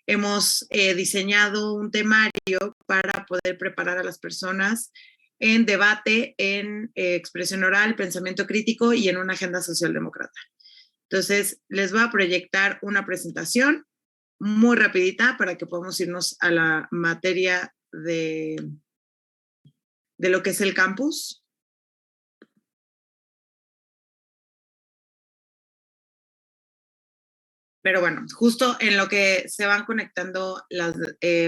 hemos diseñado un temario para poder preparar a las personas en debate, en expresión oral, pensamiento crítico y en una agenda socialdemócrata. Entonces, les voy a proyectar una presentación muy rapidita para que podamos irnos a la materia de lo que es el campus. Pero bueno, justo en lo que se van conectando las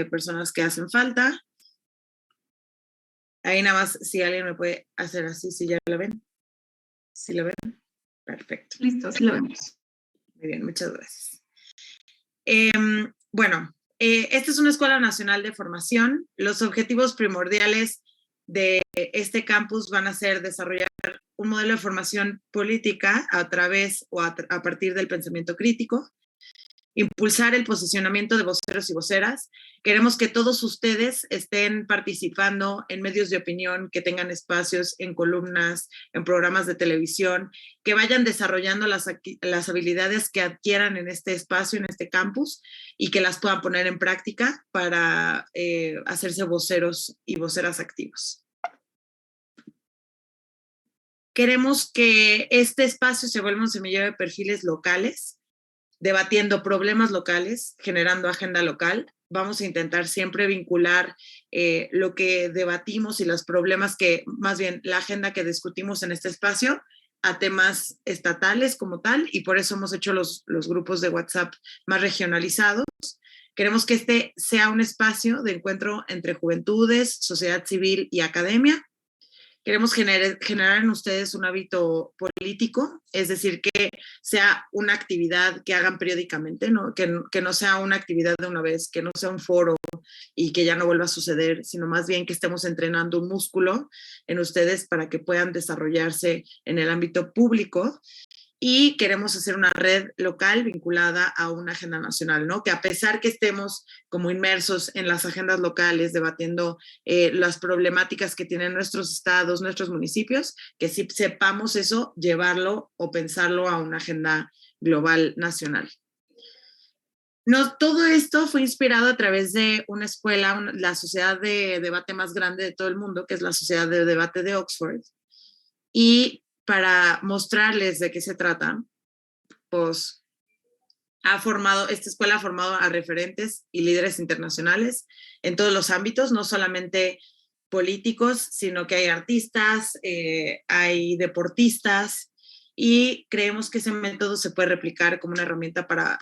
personas que hacen falta. Ahí nada más, si alguien me puede hacer así, si ya la ven. ¿Sí la ven? Perfecto. Listo, sí lo vemos. Muy bien, muchas gracias. Bueno, esta es una escuela nacional de formación. Los objetivos primordiales de este campus van a ser desarrollar un modelo de formación política a través o a partir del pensamiento crítico, impulsar el posicionamiento de voceros y voceras. Queremos que todos ustedes estén participando en medios de opinión, que tengan espacios en columnas, en programas de televisión, que vayan desarrollando las habilidades que adquieran en este espacio, en este campus, y que las puedan poner en práctica para hacerse voceros y voceras activos. Queremos que este espacio se vuelva un semillero de perfiles locales, debatiendo problemas locales, generando agenda local. Vamos a intentar siempre vincular lo que debatimos y los problemas que, más bien, la agenda que discutimos en este espacio a temas estatales como tal, y por eso hemos hecho los grupos de WhatsApp más regionalizados. Queremos que este sea un espacio de encuentro entre juventudes, sociedad civil y academia. Queremos generar en ustedes un hábito político, es decir, que sea una actividad que hagan periódicamente, ¿no? Que no sea una actividad de una vez, que no sea un foro y que ya no vuelva a suceder, sino más bien que estemos entrenando un músculo en ustedes para que puedan desarrollarse en el ámbito público. Y queremos hacer una red local vinculada a una agenda nacional, ¿no? Que a pesar que estemos como inmersos en las agendas locales, debatiendo las problemáticas que tienen nuestros estados, nuestros municipios, que sí sepamos eso, llevarlo o pensarlo a una agenda global nacional. No, todo esto fue inspirado a través de una escuela, la sociedad de debate más grande de todo el mundo, que es la Sociedad de Debate de Oxford. Y para mostrarles de qué se trata, pues esta escuela ha formado a referentes y líderes internacionales en todos los ámbitos, no solamente políticos, sino que hay artistas, hay deportistas, y creemos que ese método se puede replicar como una herramienta para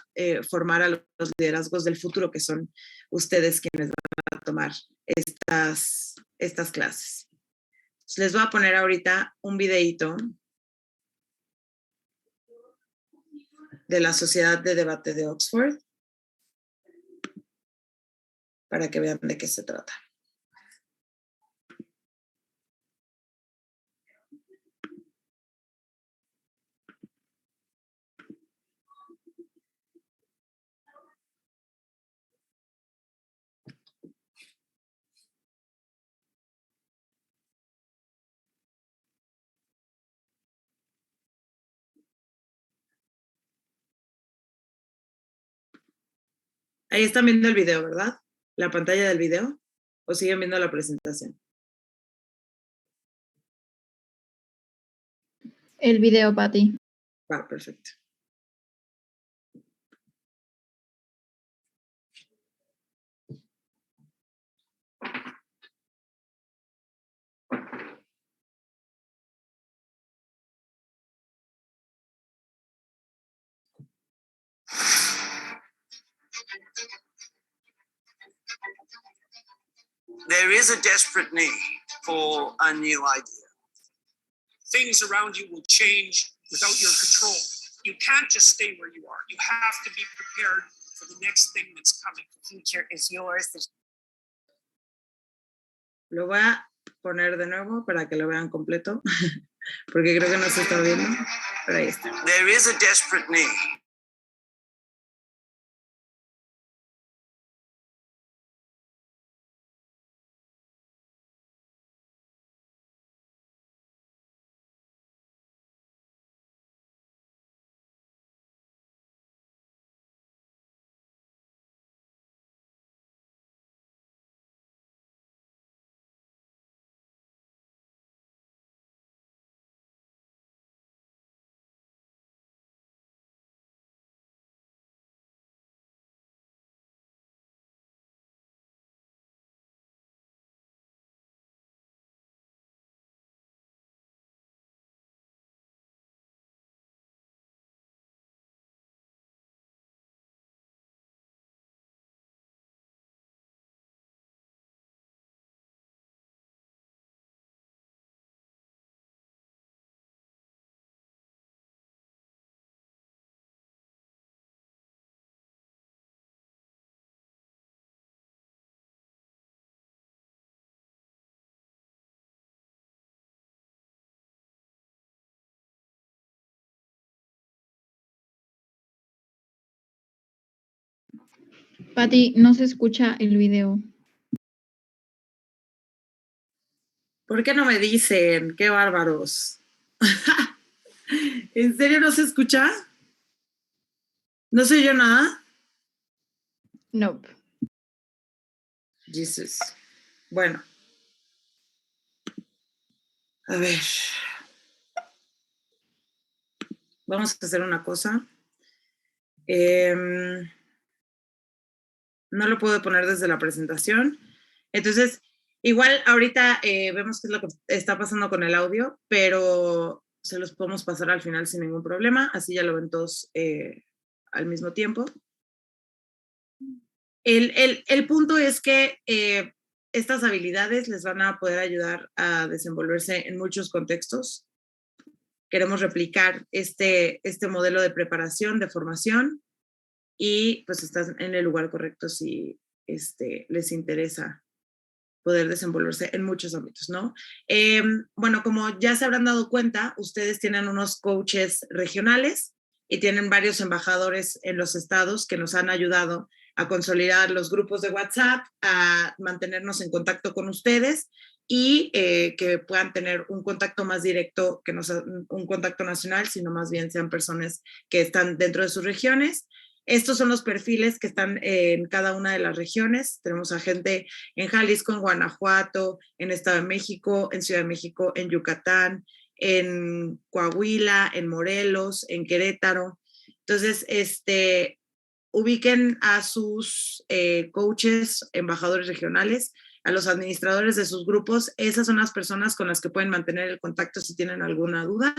formar a los liderazgos del futuro, que son ustedes quienes van a tomar estas clases. Les voy a poner ahorita un videíto de la Sociedad de Debate de Oxford para que vean de qué se trata. Ahí están viendo el video, ¿verdad? La pantalla del video. ¿O siguen viendo la presentación? El video, Pati. Ah, perfecto. There is a desperate need for a new idea. Things around you will change without your control. You can't just stay where you are. You have to be prepared for the next thing that's coming. The future is yours. Lo voy a poner de nuevo para que lo vean completo, porque creo que no se está viendo, pero ahí está. There is a desperate need Pati, no se escucha el video. ¿Por qué no me dicen? ¡Qué bárbaros! ¿En serio no se escucha? ¿No se oyó nada? Nope. Jesus. Bueno. A ver. Vamos a hacer una cosa. No lo puedo poner desde la presentación. Entonces, igual ahorita vemos qué es lo que está pasando con el audio, pero se los podemos pasar al final sin ningún problema. Así ya lo ven todos al mismo tiempo. El punto es que estas habilidades les van a poder ayudar a desenvolverse en muchos contextos. Queremos replicar este modelo de preparación, de formación, y pues estás en el lugar correcto si les interesa poder desenvolverse en muchos ámbitos, ¿no? Bueno, como ya se habrán dado cuenta, ustedes tienen unos coaches regionales y tienen varios embajadores en los estados que nos han ayudado a consolidar los grupos de WhatsApp, a mantenernos en contacto con ustedes y que puedan tener un contacto más directo, que no sea un contacto nacional, sino más bien sean personas que están dentro de sus regiones. Estos son los perfiles que están en cada una de las regiones. Tenemos a gente en Jalisco, en Guanajuato, en Estado de México, en Ciudad de México, en Yucatán, en Coahuila, en Morelos, en Querétaro. Entonces, ubiquen a sus coaches, embajadores regionales, a los administradores de sus grupos. Esas son las personas con las que pueden mantener el contacto si tienen alguna duda.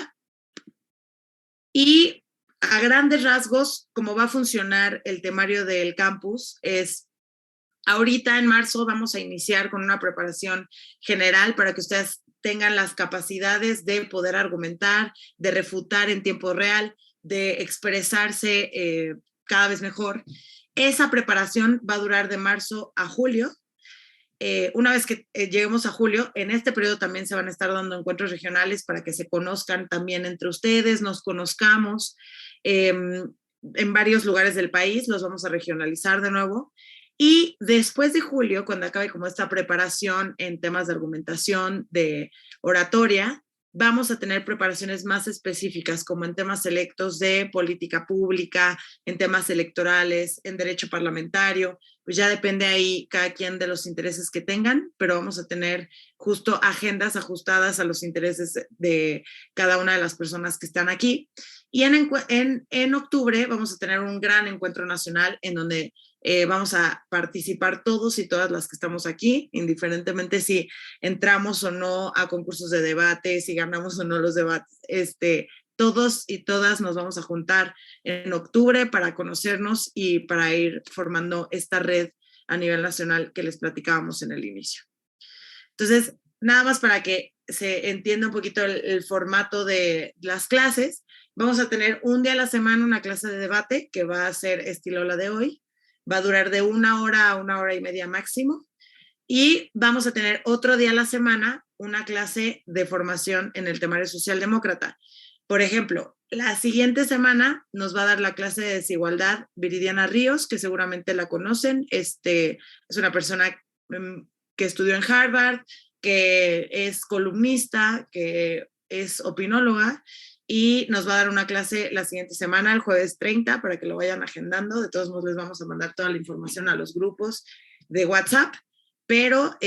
Y a grandes rasgos, cómo va a funcionar el temario del campus es, ahorita en marzo vamos a iniciar con una preparación general para que ustedes tengan las capacidades de poder argumentar, de refutar en tiempo real, de expresarse cada vez mejor. Esa preparación va a durar de marzo a julio. Una vez que lleguemos a julio, en este periodo también se van a estar dando encuentros regionales para que se conozcan también entre ustedes, nos conozcamos en varios lugares del país, los vamos a regionalizar de nuevo. Y después de julio, cuando acabe como esta preparación en temas de argumentación, de oratoria, vamos a tener preparaciones más específicas, como en temas selectos de política pública, en temas electorales, en derecho parlamentario. Pues ya depende ahí cada quien de los intereses que tengan, pero vamos a tener justo agendas ajustadas a los intereses de cada una de las personas que están aquí. Y en octubre vamos a tener un gran encuentro nacional en donde vamos a participar todos y todas las que estamos aquí, indiferentemente si entramos o no a concursos de debate, si ganamos o no los debates. Todos y todas nos vamos a juntar en octubre para conocernos y para ir formando esta red a nivel nacional que les platicábamos en el inicio. Entonces, nada más para que se entienda un poquito el formato de las clases, vamos a tener un día a la semana una clase de debate que va a ser estilo la de hoy, va a durar de 1 hora a 1 hora y media máximo, y vamos a tener otro día a la semana una clase de formación en el temario socialdemócrata. Por ejemplo, la siguiente semana nos va a dar la clase de desigualdad Viridiana Ríos, que seguramente la conocen. Es una persona que estudió en Harvard, que es columnista, que es opinóloga, y nos va a dar una clase la siguiente semana, el jueves 30, para que lo vayan agendando. De todos modos, les vamos a mandar toda la información a los grupos de WhatsApp, pero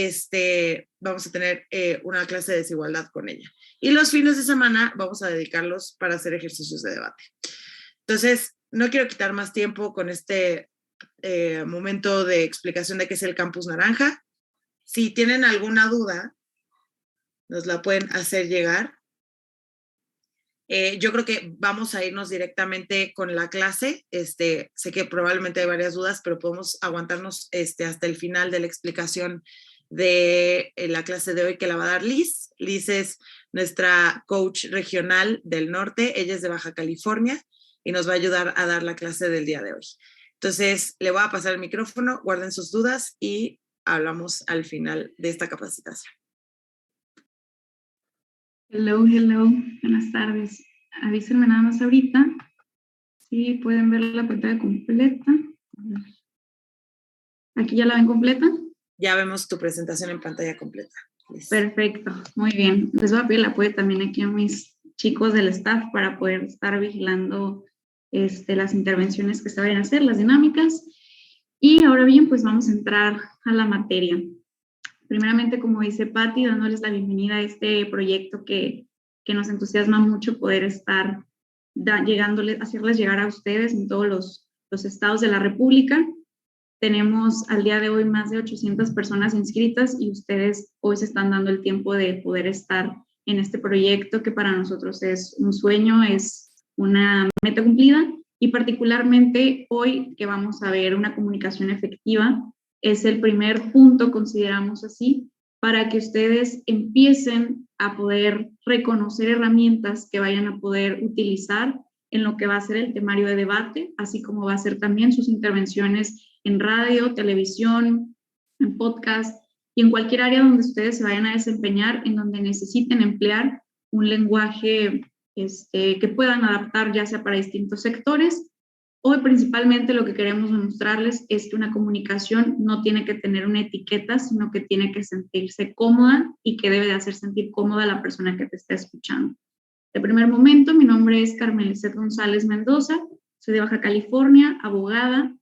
vamos a tener una clase de desigualdad con ella. Y los fines de semana vamos a dedicarlos para hacer ejercicios de debate. Entonces, no quiero quitar más tiempo con este momento de explicación de qué es el Campus Naranja. Si tienen alguna duda, nos la pueden hacer llegar. Yo creo que vamos a irnos directamente con la clase. Sé que probablemente hay varias dudas, pero podemos aguantarnos hasta el final de la explicación de la clase de hoy que la va a dar Liz. Liz es nuestra coach regional del norte, ella es de Baja California y nos va a ayudar a dar la clase del día de hoy. Entonces, le voy a pasar el micrófono, guarden sus dudas y hablamos al final de esta capacitación. Hello, buenas tardes. Avísenme nada más ahorita si pueden ver la pantalla completa. ¿Aquí ya la ven completa? Ya vemos tu presentación en pantalla completa. Liz. Perfecto, muy bien. Les voy a pedir el apoyo también aquí a mis chicos del staff para poder estar vigilando las intervenciones que se vayan a hacer, las dinámicas. Y ahora bien, pues vamos a entrar a la materia. Primeramente, como dice Patti, dándoles la bienvenida a este proyecto que nos entusiasma mucho poder estar hacerles llegar a ustedes en todos los estados de la República. Tenemos al día de hoy más de 800 personas inscritas y ustedes hoy se están dando el tiempo de poder estar en este proyecto que para nosotros es un sueño, es una meta cumplida, y particularmente hoy que vamos a ver una comunicación efectiva, es el primer punto, consideramos así, para que ustedes empiecen a poder reconocer herramientas que vayan a poder utilizar en lo que va a ser el temario de debate, así como va a ser también sus intervenciones en radio, televisión, en podcast y en cualquier área donde ustedes se vayan a desempeñar, en donde necesiten emplear un lenguaje que puedan adaptar ya sea para distintos sectores. Hoy principalmente lo que queremos demostrarles es que una comunicación no tiene que tener una etiqueta, sino que tiene que sentirse cómoda y que debe de hacer sentir cómoda a la persona que te está escuchando. De primer momento, mi nombre es Carmen Lizeth González Mendoza, soy de Baja California, abogada,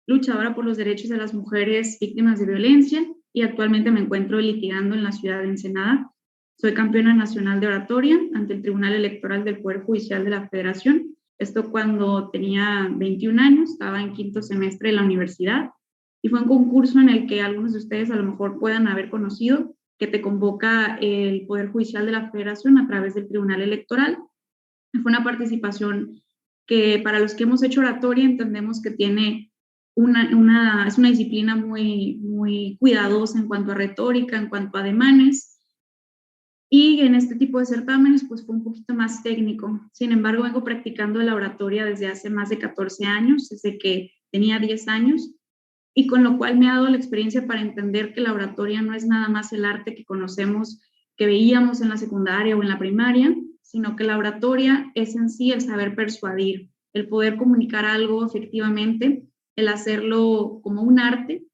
luchadora por los derechos de las mujeres víctimas de violencia y actualmente me encuentro litigando en la ciudad de Ensenada. Soy campeona nacional de oratoria ante el Tribunal Electoral del Poder Judicial de la Federación. Esto cuando tenía 21 años, estaba en quinto semestre de la universidad y fue un concurso en el que algunos de ustedes a lo mejor puedan haber conocido, que te convoca el Poder Judicial de la Federación a través del Tribunal Electoral. Fue una participación que para los que hemos hecho oratoria entendemos que tiene es una disciplina muy, muy cuidadosa en cuanto a retórica, en cuanto a ademanes, y en este tipo de certámenes pues fue un poquito más técnico. Sin embargo, vengo practicando la oratoria desde hace más de 14 años, desde que tenía 10 años, y con lo cual me ha dado la experiencia para entender que la oratoria no es nada más el arte que conocemos, que veíamos en la secundaria o en la primaria, sino que la oratoria es en sí el saber persuadir, el poder comunicar algo efectivamente, el hacerlo como un arte,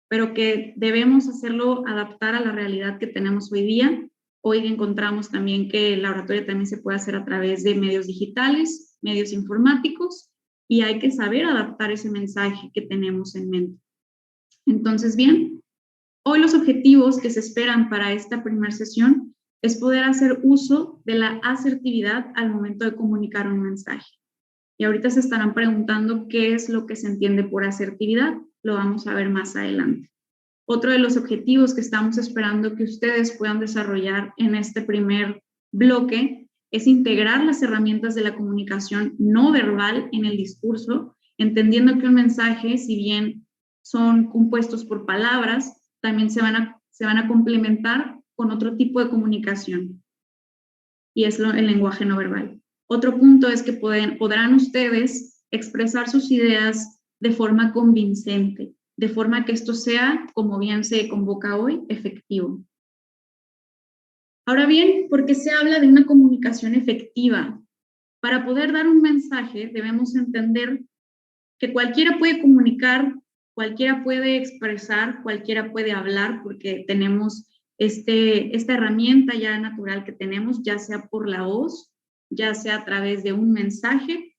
pero que debemos hacerlo adaptar a la realidad que tenemos hoy día. Hoy encontramos también que la oratoria también se puede hacer a través de medios digitales, medios informáticos, y hay que saber adaptar ese mensaje que tenemos en mente. Entonces, bien, hoy los objetivos que se esperan para esta primera sesión es poder hacer uso de la asertividad al momento de comunicar un mensaje. Y ahorita se estarán preguntando qué es lo que se entiende por asertividad. Lo vamos a ver más adelante. Otro de los objetivos que estamos esperando que ustedes puedan desarrollar en este primer bloque es integrar las herramientas de la comunicación no verbal en el discurso, entendiendo que un mensaje, si bien son compuestos por palabras, también se van a complementar con otro tipo de comunicación, y es el lenguaje no verbal. Otro punto es que podrán ustedes expresar sus ideas de forma convincente, de forma que esto sea, como bien se convoca hoy, efectivo. Ahora bien, ¿por qué se habla de una comunicación efectiva? Para poder dar un mensaje debemos entender que cualquiera puede comunicar, cualquiera puede expresar, cualquiera puede hablar, porque tenemos esta herramienta ya natural que tenemos, ya sea por la voz, ya sea a través de un mensaje,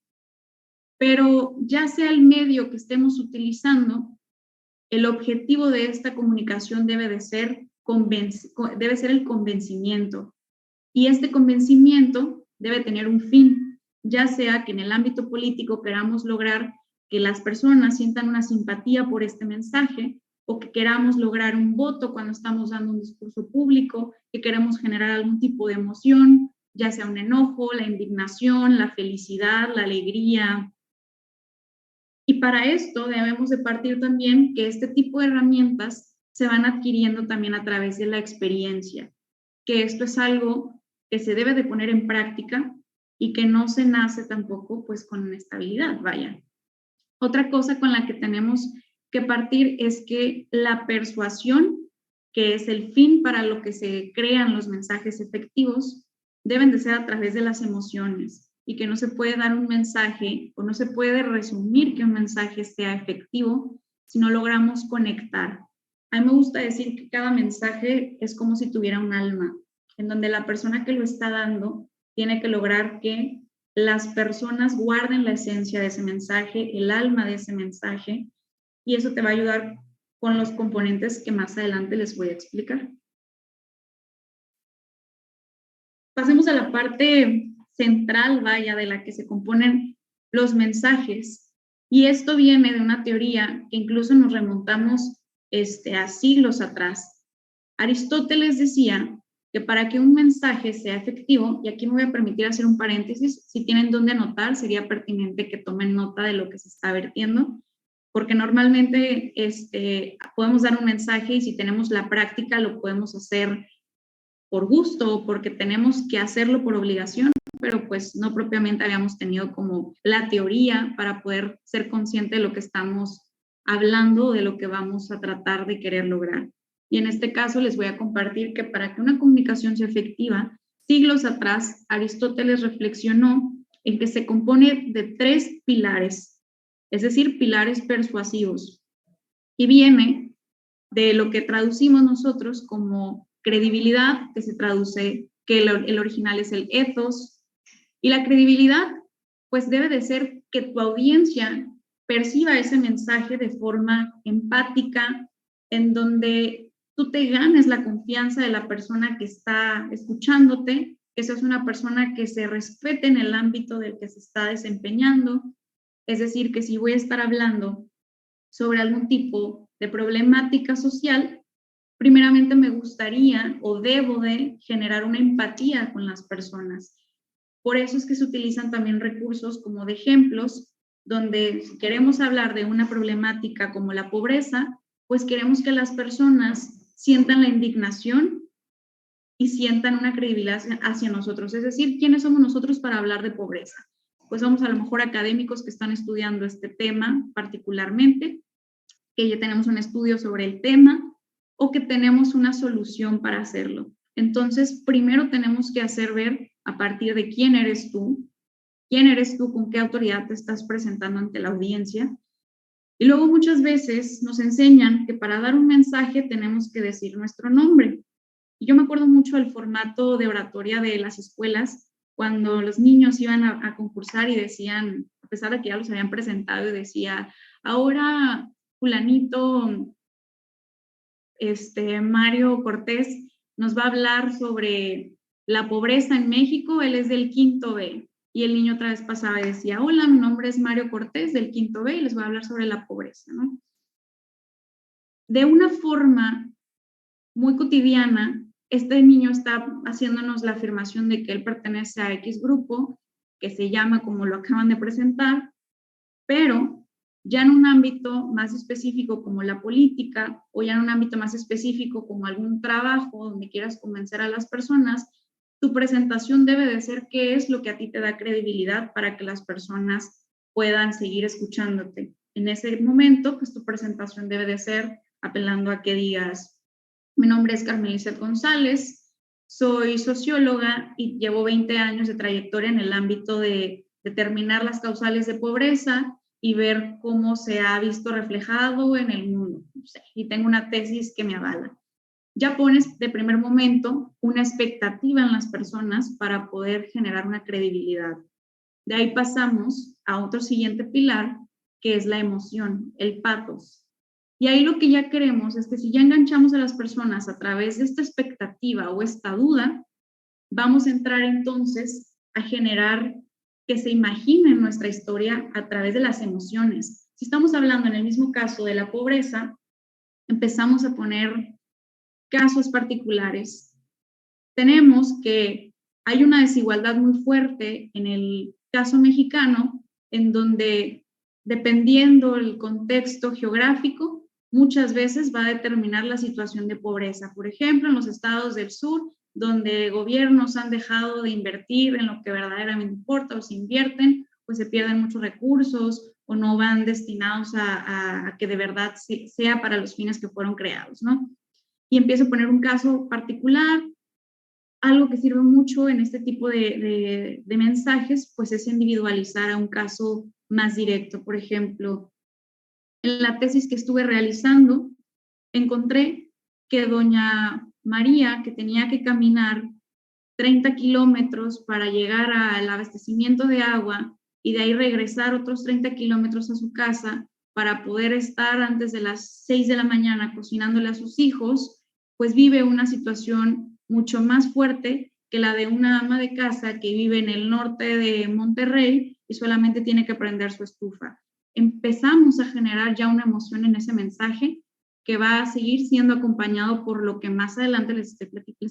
pero ya sea el medio que estemos utilizando, el objetivo de esta comunicación debe ser el convencimiento. Y este convencimiento debe tener un fin, ya sea que en el ámbito político queramos lograr que las personas sientan una simpatía por este mensaje, o que queramos lograr un voto cuando estamos dando un discurso público, que queremos generar algún tipo de emoción, ya sea un enojo, la indignación, la felicidad, la alegría. Y para esto debemos de partir también que este tipo de herramientas se van adquiriendo también a través de la experiencia, que esto es algo que se debe de poner en práctica y que no se nace tampoco pues con estabilidad, vaya. Otra cosa con la que tenemos que partir es que la persuasión, que es el fin para lo que se crean los mensajes efectivos, deben de ser a través de las emociones, y que no se puede dar un mensaje o no se puede resumir que un mensaje sea efectivo si no logramos conectar. A mí me gusta decir que cada mensaje es como si tuviera un alma, en donde la persona que lo está dando tiene que lograr que las personas guarden la esencia de ese mensaje, el alma de ese mensaje, y eso te va a ayudar con los componentes que más adelante les voy a explicar. Pasemos a la parte central, vaya, de la que se componen los mensajes. Y esto viene de una teoría que incluso nos remontamos a siglos atrás. Aristóteles decía que para que un mensaje sea efectivo, y aquí me voy a permitir hacer un paréntesis, si tienen dónde anotar, sería pertinente que tomen nota de lo que se está vertiendo, porque normalmente podemos dar un mensaje y si tenemos la práctica lo podemos hacer por gusto o porque tenemos que hacerlo por obligación, pero pues no propiamente habíamos tenido como la teoría para poder ser consciente de lo que estamos hablando, de lo que vamos a tratar de querer lograr. Y en este caso les voy a compartir que para que una comunicación sea efectiva, siglos atrás, Aristóteles reflexionó en que se compone de 3 pilares, es decir, pilares persuasivos. Y viene de lo que traducimos nosotros como credibilidad, que se traduce, que el original es el ethos, y la credibilidad pues debe de ser que tu audiencia perciba ese mensaje de forma empática, en donde tú te ganes la confianza de la persona que está escuchándote, que seas una persona que se respete en el ámbito del que se está desempeñando, es decir, que si voy a estar hablando sobre algún tipo de problemática social, primeramente me gustaría o debo de generar una empatía con las personas. Por eso es que se utilizan también recursos como de ejemplos, donde si queremos hablar de una problemática como la pobreza, pues queremos que las personas sientan la indignación y sientan una credibilidad hacia nosotros. Es decir, ¿quiénes somos nosotros para hablar de pobreza? Pues somos a lo mejor académicos que están estudiando este tema particularmente, que ya tenemos un estudio sobre el tema, o que tenemos una solución para hacerlo. Entonces, primero tenemos que hacer ver a partir de quién eres tú, con qué autoridad te estás presentando ante la audiencia. Y luego muchas veces nos enseñan que para dar un mensaje tenemos que decir nuestro nombre. Y yo me acuerdo mucho del formato de oratoria de las escuelas, cuando los niños iban a concursar y decían, a pesar de que ya los habían presentado, y decía, ahora fulanito Mario Cortés nos va a hablar sobre la pobreza en México, él es del quinto B. Y el niño otra vez pasaba y decía, hola, mi nombre es Mario Cortés del quinto B y les voy a hablar sobre la pobreza, ¿no? De una forma muy cotidiana, este niño está haciéndonos la afirmación de que él pertenece a X grupo, que se llama como lo acaban de presentar, pero ya en un ámbito más específico como la política, o ya en un ámbito más específico como algún trabajo donde quieras convencer a las personas, tu presentación debe de ser qué es lo que a ti te da credibilidad para que las personas puedan seguir escuchándote. En ese momento, pues tu presentación debe de ser apelando a que digas, mi nombre es Carmen Lizeth González, soy socióloga y llevo 20 años de trayectoria en el ámbito de determinar las causales de pobreza y ver cómo se ha visto reflejado en el mundo. Y tengo una tesis que me avala. Ya pones de primer momento una expectativa en las personas para poder generar una credibilidad. De ahí pasamos a otro siguiente pilar, que es la emoción, el pathos. Y ahí lo que ya queremos es que si ya enganchamos a las personas a través de esta expectativa o esta duda, vamos a entrar entonces a generar que se imaginen nuestra historia a través de las emociones. Si estamos hablando en el mismo caso de la pobreza, empezamos a poner casos particulares. Tenemos que hay una desigualdad muy fuerte en el caso mexicano, en donde dependiendo el contexto geográfico, muchas veces va a determinar la situación de pobreza. Por ejemplo, en los estados del sur, donde gobiernos han dejado de invertir en lo que verdaderamente importa, o se invierten, pues se pierden muchos recursos o no van destinados a que de verdad sea para los fines que fueron creados, ¿no? Y empiezo a poner un caso particular. Algo que sirve mucho en este tipo de mensajes, pues es individualizar a un caso más directo. Por ejemplo, En la tesis que estuve realizando, encontré que doña María, que tenía que caminar 30 kilómetros para llegar al abastecimiento de agua y de ahí regresar otros 30 kilómetros a su casa para poder estar antes de las 6 de la mañana cocinándole a sus hijos, pues vive una situación mucho más fuerte que la de una ama de casa que vive en el norte de Monterrey y solamente tiene que prender su estufa. Empezamos a generar ya una emoción en ese mensaje que va a seguir siendo acompañado por lo que más adelante les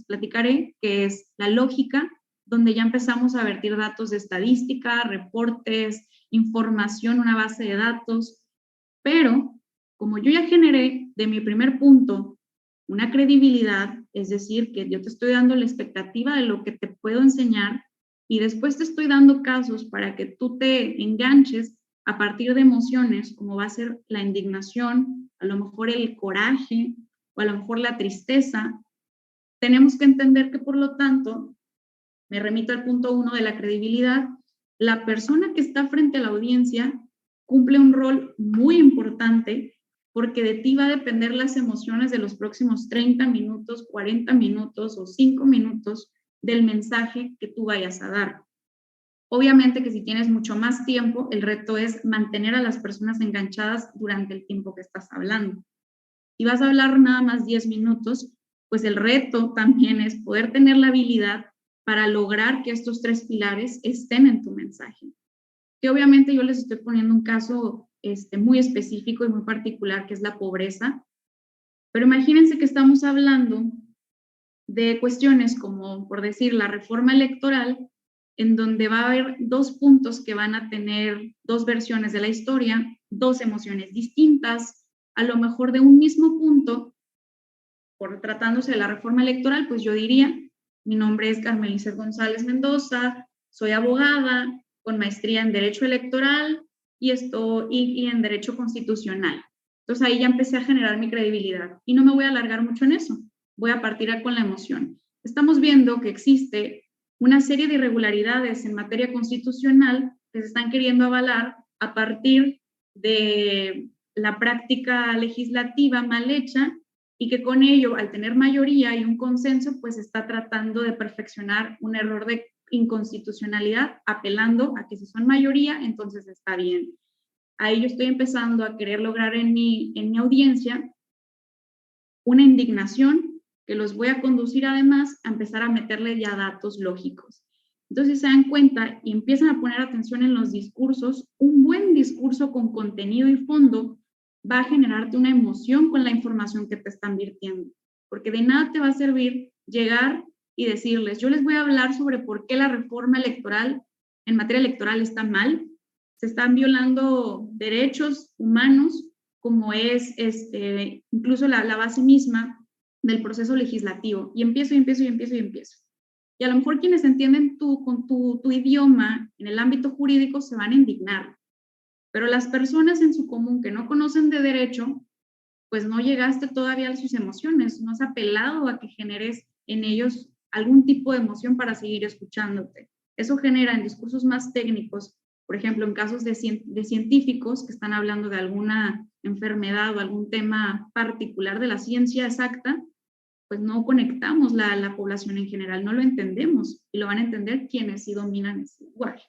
platicaré, que es la lógica, donde ya empezamos a vertir datos de estadística, reportes, información, una base de datos, pero como yo ya generé de mi primer punto una credibilidad, es decir, que yo te estoy dando la expectativa de lo que te puedo enseñar y después te estoy dando casos para que tú te enganches a partir de emociones, como va a ser la indignación, a lo mejor el coraje o a lo mejor la tristeza, tenemos que entender que por lo tanto, me remito al punto 1 de la credibilidad, la persona que está frente a la audiencia cumple un rol muy importante porque de ti va a depender las emociones de los próximos 30 minutos, 40 minutos o 5 minutos del mensaje que tú vayas a dar. Obviamente que si tienes mucho más tiempo, el reto es mantener a las personas enganchadas durante el tiempo que estás hablando. Si vas a hablar nada más 10 minutos, pues el reto también es poder tener la habilidad para lograr que estos 3 pilares estén en tu mensaje. Que obviamente yo les estoy poniendo un caso muy específico y muy particular, que es la pobreza, pero imagínense que estamos hablando de cuestiones como, por decir, la reforma electoral, en donde va a haber 2 puntos que van a tener 2 versiones de la historia, 2 emociones distintas, a lo mejor de un mismo punto, por tratándose de la reforma electoral, pues yo diría, mi nombre es Carmelice González Mendoza, soy abogada con maestría en Derecho Electoral y en Derecho Constitucional. Entonces ahí ya empecé a generar mi credibilidad y no me voy a alargar mucho en eso, voy a partir con la emoción. Estamos viendo que existe una serie de irregularidades en materia constitucional que se están queriendo avalar a partir de la práctica legislativa mal hecha y que con ello, al tener mayoría y un consenso, pues está tratando de perfeccionar un error de inconstitucionalidad, apelando a que si son mayoría, entonces está bien. Ahí yo estoy empezando a querer lograr en mi audiencia una indignación que los voy a conducir además a empezar a meterle ya datos lógicos. Entonces se dan cuenta y empiezan a poner atención en los discursos, un buen discurso con contenido y fondo va a generarte una emoción con la información que te están virtiendo, porque de nada te va a servir llegar y decirles, yo les voy a hablar sobre por qué la reforma electoral en materia electoral está mal, se están violando derechos humanos, como es incluso la base misma del proceso legislativo, y empiezo. Y a lo mejor quienes entienden con tu idioma en el ámbito jurídico se van a indignar, pero las personas en su común que no conocen de derecho, pues no llegaste todavía a sus emociones, no has apelado a que generes en ellos algún tipo de emoción para seguir escuchándote. Eso genera en discursos más técnicos, por ejemplo, en casos de científicos que están hablando de alguna enfermedad o algún tema particular de la ciencia exacta, pues no conectamos la población en general, no lo entendemos y lo van a entender quienes sí dominan ese lenguaje.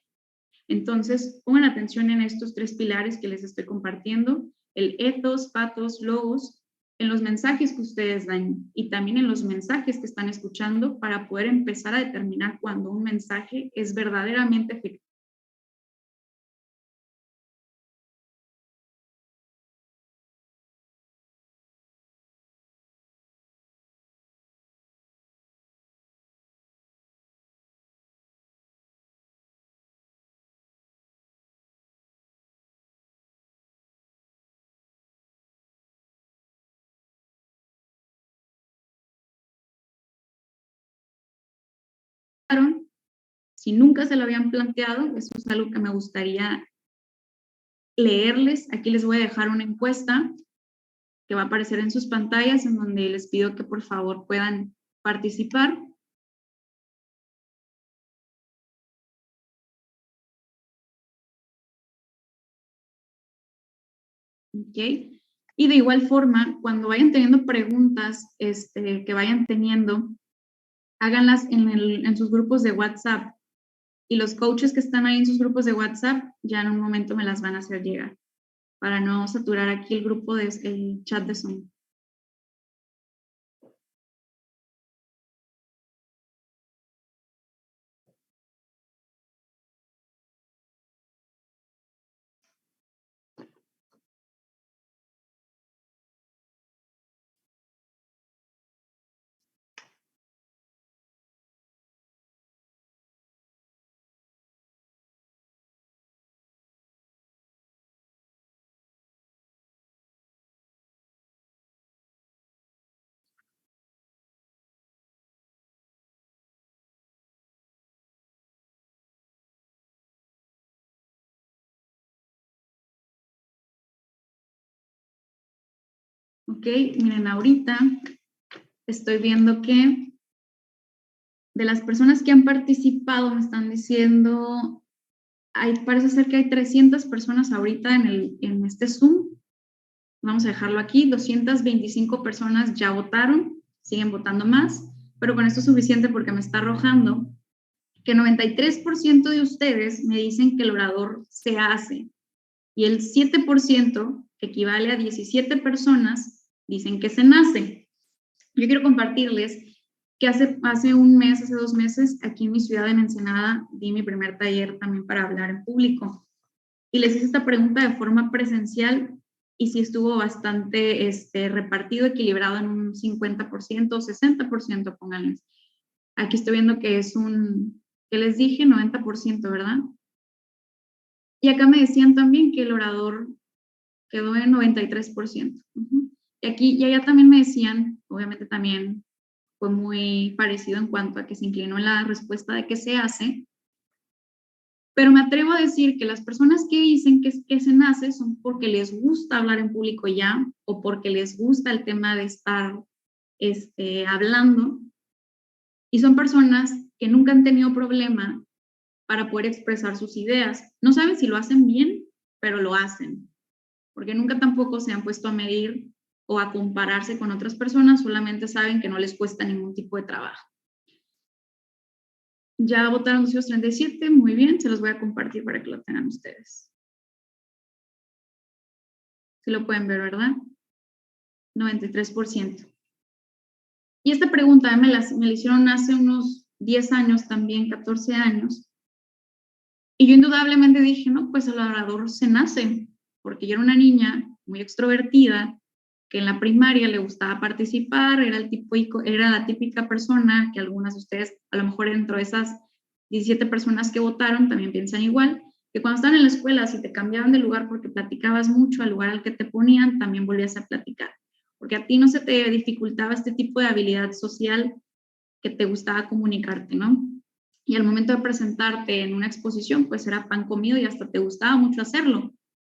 Entonces, pongan atención en estos 3 pilares que les estoy compartiendo, el ethos, pathos, logos, en los mensajes que ustedes dan y también en los mensajes que están escuchando para poder empezar a determinar cuando un mensaje es verdaderamente efectivo. Si nunca se lo habían planteado, eso es algo que me gustaría leerles. Aquí les voy a dejar una encuesta que va a aparecer en sus pantallas, en donde les pido que por favor puedan participar. ¿Ok? Y de igual forma, cuando vayan teniendo preguntas que vayan teniendo, háganlas en sus grupos de WhatsApp. Y los coaches que están ahí en sus grupos de WhatsApp ya en un momento me las van a hacer llegar para no saturar aquí el grupo el chat de Zoom. Ok, miren, ahorita estoy viendo que de las personas que han participado me están diciendo, parece ser que hay 300 personas ahorita en este Zoom. Vamos a dejarlo aquí, 225 personas ya votaron, siguen votando más, pero con esto es suficiente porque me está arrojando que 93% de ustedes me dicen que el orador se hace y el 7%, que equivale a 17 personas, dicen que se nace. Yo quiero compartirles que hace un mes, hace 2 meses, aquí en mi ciudad, en Ensenada, di mi primer taller también para hablar en público. Y les hice esta pregunta de forma presencial y sí estuvo bastante repartido, equilibrado en un 50%, 60%, pónganles. Aquí estoy viendo que es ¿qué les dije? 90%, ¿verdad? Y acá me decían también que el orador quedó en 93%. Y aquí y allá también me decían, obviamente también fue muy parecido en cuanto a que se inclinó en la respuesta de que se hace, pero me atrevo a decir que las personas que dicen que se nace son porque les gusta hablar en público ya, o porque les gusta el tema de estar hablando, y son personas que nunca han tenido problema para poder expresar sus ideas. No saben si lo hacen bien, pero lo hacen, porque nunca tampoco se han puesto a medir o a compararse con otras personas, solamente saben que no les cuesta ningún tipo de trabajo. Ya votaron 237, muy bien, se los voy a compartir para que lo tengan ustedes. Sí lo pueden ver, ¿verdad? 93%. Y esta pregunta me la hicieron hace unos 10 años también, 14 años. Y yo indudablemente dije, no, pues el orador se nace, porque yo era una niña muy extrovertida, que en la primaria le gustaba participar, era la típica persona que algunas de ustedes, a lo mejor dentro de esas 17 personas que votaron, también piensan igual, que cuando estaban en la escuela, si te cambiaban de lugar porque platicabas mucho al lugar al que te ponían, también volvías a platicar, porque a ti no se te dificultaba este tipo de habilidad social que te gustaba comunicarte, ¿no? Y al momento de presentarte en una exposición, pues era pan comido y hasta te gustaba mucho hacerlo.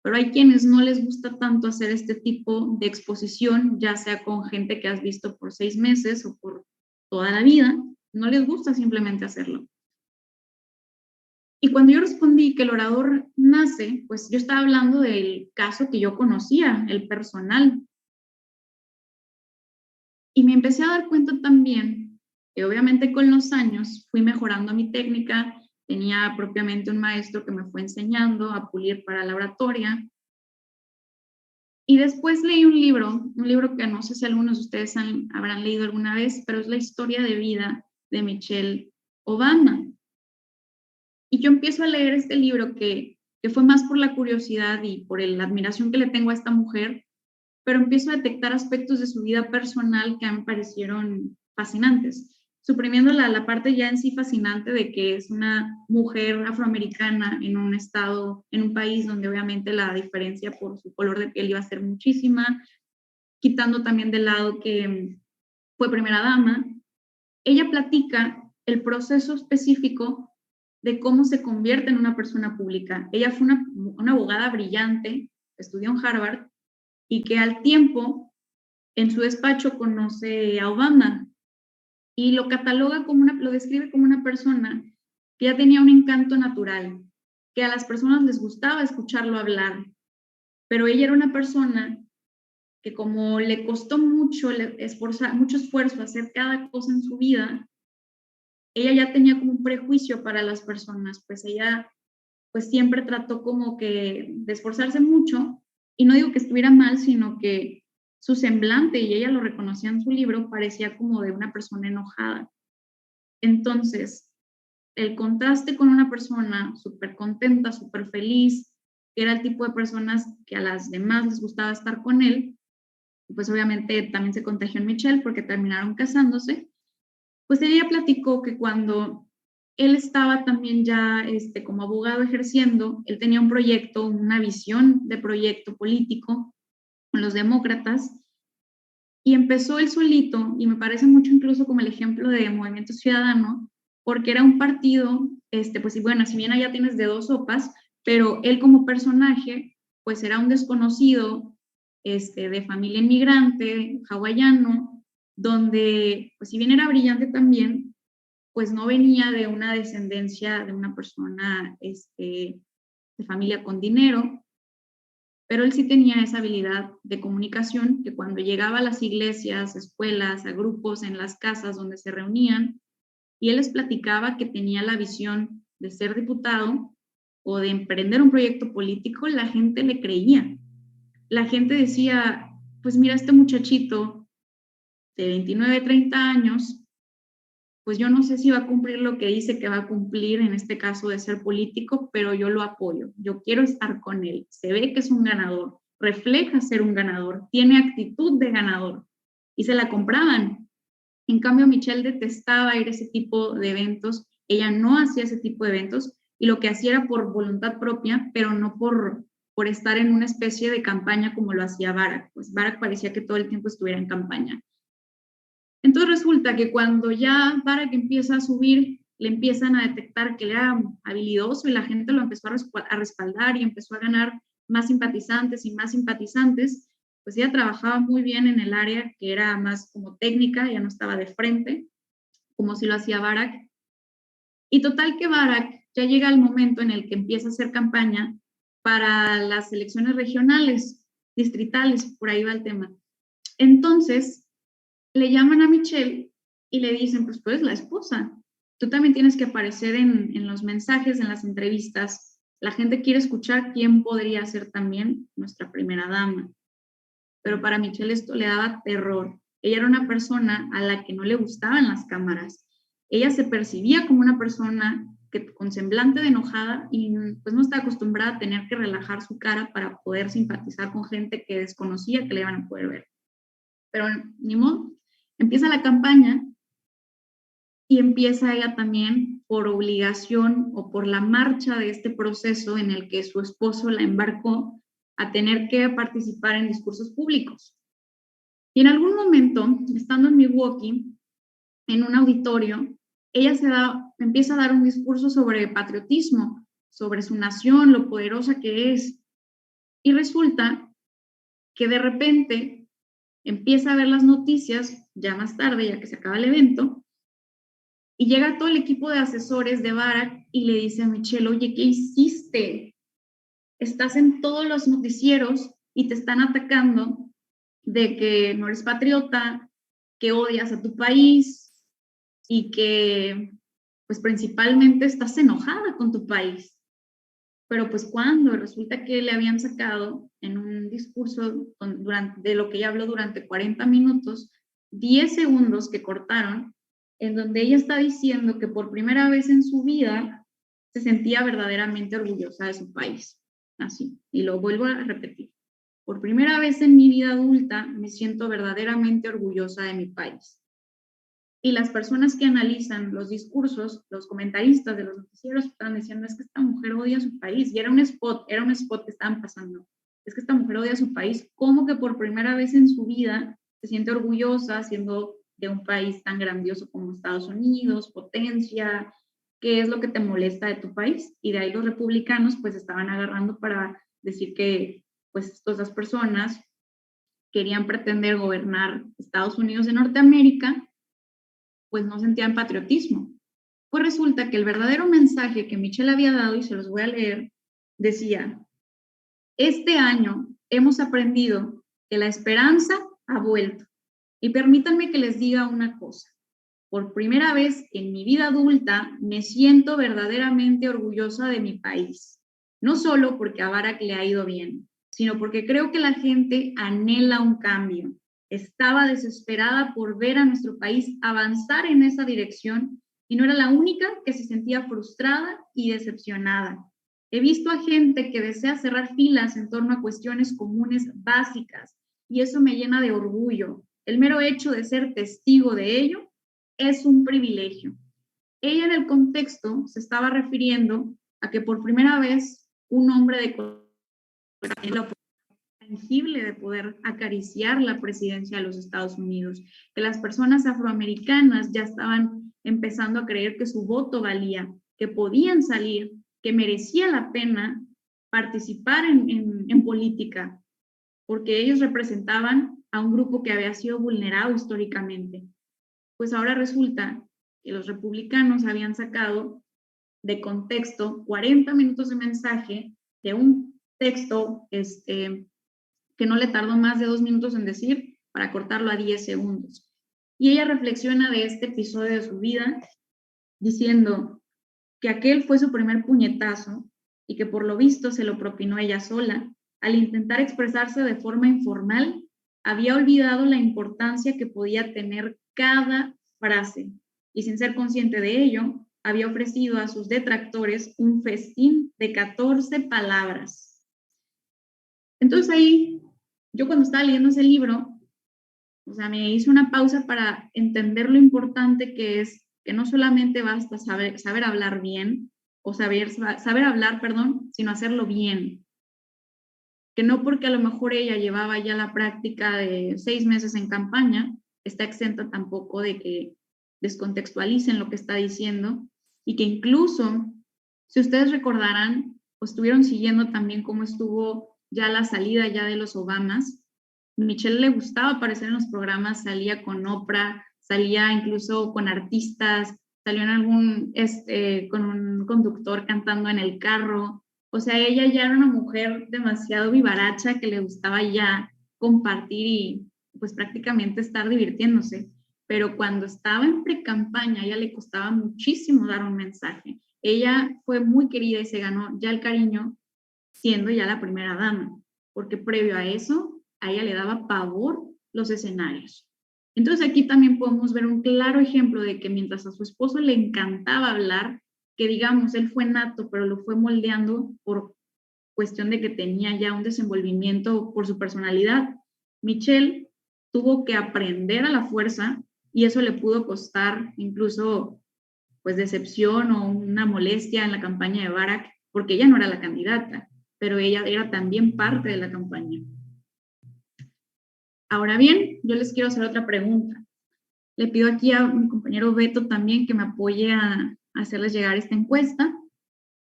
Pero hay quienes no les gusta tanto hacer este tipo de exposición, ya sea con gente que has visto por 6 meses o por toda la vida, no les gusta simplemente hacerlo. Y cuando yo respondí que el orador nace, pues yo estaba hablando del caso que yo conocía, el personal. Y me empecé a dar cuenta también que obviamente con los años fui mejorando mi técnica, tenía propiamente un maestro que me fue enseñando a pulir para la oratoria. Y después leí un libro que no sé si algunos de ustedes habrán leído alguna vez, pero es la historia de vida de Michelle Obama. Y yo empiezo a leer este libro que fue más por la curiosidad y por la admiración que le tengo a esta mujer, pero empiezo a detectar aspectos de su vida personal que me parecieron fascinantes, suprimiendo la parte ya en sí fascinante de que es una mujer afroamericana en un estado, en un país donde obviamente la diferencia por su color de piel iba a ser muchísima, quitando también de lado que fue primera dama. Ella platica el proceso específico de cómo se convierte en una persona pública. Ella fue una abogada brillante, estudió en Harvard, y que al tiempo, en su despacho, conoce a Obama y lo cataloga lo describe como una persona que ya tenía un encanto natural, que a las personas les gustaba escucharlo hablar, pero ella era una persona que como le costó mucho esfuerzo hacer cada cosa en su vida, ella ya tenía como un prejuicio para las personas, pues ella pues siempre trató como que de esforzarse mucho, y no digo que estuviera mal, sino que su semblante, y ella lo reconocía en su libro, parecía como de una persona enojada. Entonces, el contraste con una persona súper contenta, súper feliz, que era el tipo de personas que a las demás les gustaba estar con él, pues obviamente también se contagió en Michelle porque terminaron casándose. Pues ella platicó que cuando él estaba también ya como abogado ejerciendo, él tenía un proyecto, una visión de proyecto político con los demócratas, y empezó él solito, y me parece mucho incluso como el ejemplo de Movimiento Ciudadano, porque era un partido, pues y bueno, si bien allá tienes de dos sopas, pero él como personaje, pues era un desconocido, de familia inmigrante, hawaiano, donde, pues si bien era brillante también, pues no venía de una descendencia de una persona, de familia con dinero, pero él sí tenía esa habilidad de comunicación que cuando llegaba a las iglesias, escuelas, a grupos, en las casas donde se reunían, y él les platicaba que tenía la visión de ser diputado o de emprender un proyecto político, la gente le creía. La gente decía, pues mira, este muchachito de 29, 30 años, pues yo no sé si va a cumplir lo que dice que va a cumplir, en este caso de ser político, pero yo lo apoyo, yo quiero estar con él, se ve que es un ganador, refleja ser un ganador, tiene actitud de ganador, y se la compraban. En cambio, Michelle detestaba ir a ese tipo de eventos, ella no hacía ese tipo de eventos, y lo que hacía era por voluntad propia, pero no por estar en una especie de campaña como lo hacía Barack, pues Barack parecía que todo el tiempo estuviera en campaña. Entonces resulta que cuando ya Barack empieza a subir, le empiezan a detectar que él era habilidoso, y la gente lo empezó a respaldar y empezó a ganar más simpatizantes y más simpatizantes. Pues ella trabajaba muy bien en el área que era más como técnica, ya no estaba de frente, como si lo hacía Barack. Y total que Barack ya llega el momento en el que empieza a hacer campaña para las elecciones regionales, distritales, por ahí va el tema. Entonces, le llaman a Michelle y le dicen, pues tú eres la esposa, tú también tienes que aparecer en los mensajes, en las entrevistas, la gente quiere escuchar quién podría ser también nuestra primera dama. Pero para Michelle esto le daba terror. Ella era una persona a la que no le gustaban las cámaras. Ella se percibía como una persona que con semblante de enojada, y pues no está acostumbrada a tener que relajar su cara para poder simpatizar con gente que desconocía que le iban a poder ver. Pero ni modo, empieza la campaña y empieza ella también por obligación o por la marcha de este proceso en el que su esposo la embarcó a tener que participar en discursos públicos. Y en algún momento, estando en Milwaukee, en un auditorio, ella empieza a dar un discurso sobre patriotismo, sobre su nación, lo poderosa que es. Y resulta que de repente empieza a ver las noticias, ya más tarde, ya que se acaba el evento, y llega todo el equipo de asesores de Barack y le dice a Michelle, oye, ¿qué hiciste? Estás en todos los noticieros y te están atacando de que no eres patriota, que odias a tu país y que pues principalmente estás enojada con tu país. Pero pues cuando resulta que le habían sacado en un discurso de lo que ella habló durante 40 minutos, 10 segundos que cortaron, en donde ella está diciendo que por primera vez en su vida se sentía verdaderamente orgullosa de su país. Así, y lo vuelvo a repetir. Por primera vez en mi vida adulta me siento verdaderamente orgullosa de mi país. Y las personas que analizan los discursos, los comentaristas de los noticieros, estaban diciendo, es que esta mujer odia a su país. Y era un spot que estaban pasando. Es que esta mujer odia a su país. ¿Cómo que por primera vez en su vida se siente orgullosa siendo de un país tan grandioso como Estados Unidos, potencia? ¿Qué es lo que te molesta de tu país? Y de ahí los republicanos pues estaban agarrando para decir que pues estas personas querían pretender gobernar Estados Unidos de Norteamérica, pues no sentían patriotismo. Pues resulta que el verdadero mensaje que Michelle había dado, y se los voy a leer, decía, este año hemos aprendido que la esperanza ha vuelto. Y permítanme que les diga una cosa. Por primera vez en mi vida adulta me siento verdaderamente orgullosa de mi país. No solo porque a Barack le ha ido bien, sino porque creo que la gente anhela un cambio. Estaba desesperada por ver a nuestro país avanzar en esa dirección y no era la única que se sentía frustrada y decepcionada. He visto a gente que desea cerrar filas en torno a cuestiones comunes básicas y eso me llena de orgullo. El mero hecho de ser testigo de ello es un privilegio. Ella en el contexto se estaba refiriendo a que por primera vez un hombre de la tangible de poder acariciar la presidencia de los Estados Unidos, que las personas afroamericanas ya estaban empezando a creer que su voto valía, que podían salir, que merecía la pena participar en política, porque ellos representaban a un grupo que había sido vulnerado históricamente. Pues ahora resulta que los republicanos habían sacado de contexto 40 minutos de mensaje de un texto que no le tardó más de 2 minutos en decir para cortarlo a 10 segundos. Y ella reflexiona de este episodio de su vida diciendo que aquel fue su primer puñetazo y que por lo visto se lo propinó ella sola. Al intentar expresarse de forma informal, había olvidado la importancia que podía tener cada frase y sin ser consciente de ello, había ofrecido a sus detractores un festín de 14 palabras. Entonces ahí, yo cuando estaba leyendo ese libro, o sea, me hice una pausa para entender lo importante que es que no solamente basta saber hablar bien, o saber hablar, perdón, sino hacerlo bien. Que no porque a lo mejor ella llevaba ya la práctica de 6 meses en campaña, está exenta tampoco de que descontextualicen lo que está diciendo y que incluso, si ustedes recordarán, o estuvieron siguiendo también cómo estuvo ya la salida ya de los Obamas, Michelle le gustaba aparecer en los programas, salía con Oprah, salía incluso con artistas, salió en con un conductor cantando en el carro. O sea, ella ya era una mujer demasiado vivaracha que le gustaba ya compartir y pues prácticamente estar divirtiéndose. Pero cuando estaba en pre-campaña, a ella le costaba muchísimo dar un mensaje. Ella fue muy querida y se ganó ya el cariño siendo ya la primera dama, porque previo a eso, a ella le daba pavor los escenarios. Entonces aquí también podemos ver un claro ejemplo de que mientras a su esposo le encantaba hablar, que digamos, él fue nato, pero lo fue moldeando por cuestión de que tenía ya un desenvolvimiento por su personalidad. Michelle tuvo que aprender a la fuerza y eso le pudo costar incluso pues decepción o una molestia en la campaña de Barack, porque ella no era la candidata, pero ella era también parte de la campaña. Ahora bien, yo les quiero hacer otra pregunta. Le pido aquí a mi compañero Beto también que me apoye a hacerles llegar esta encuesta.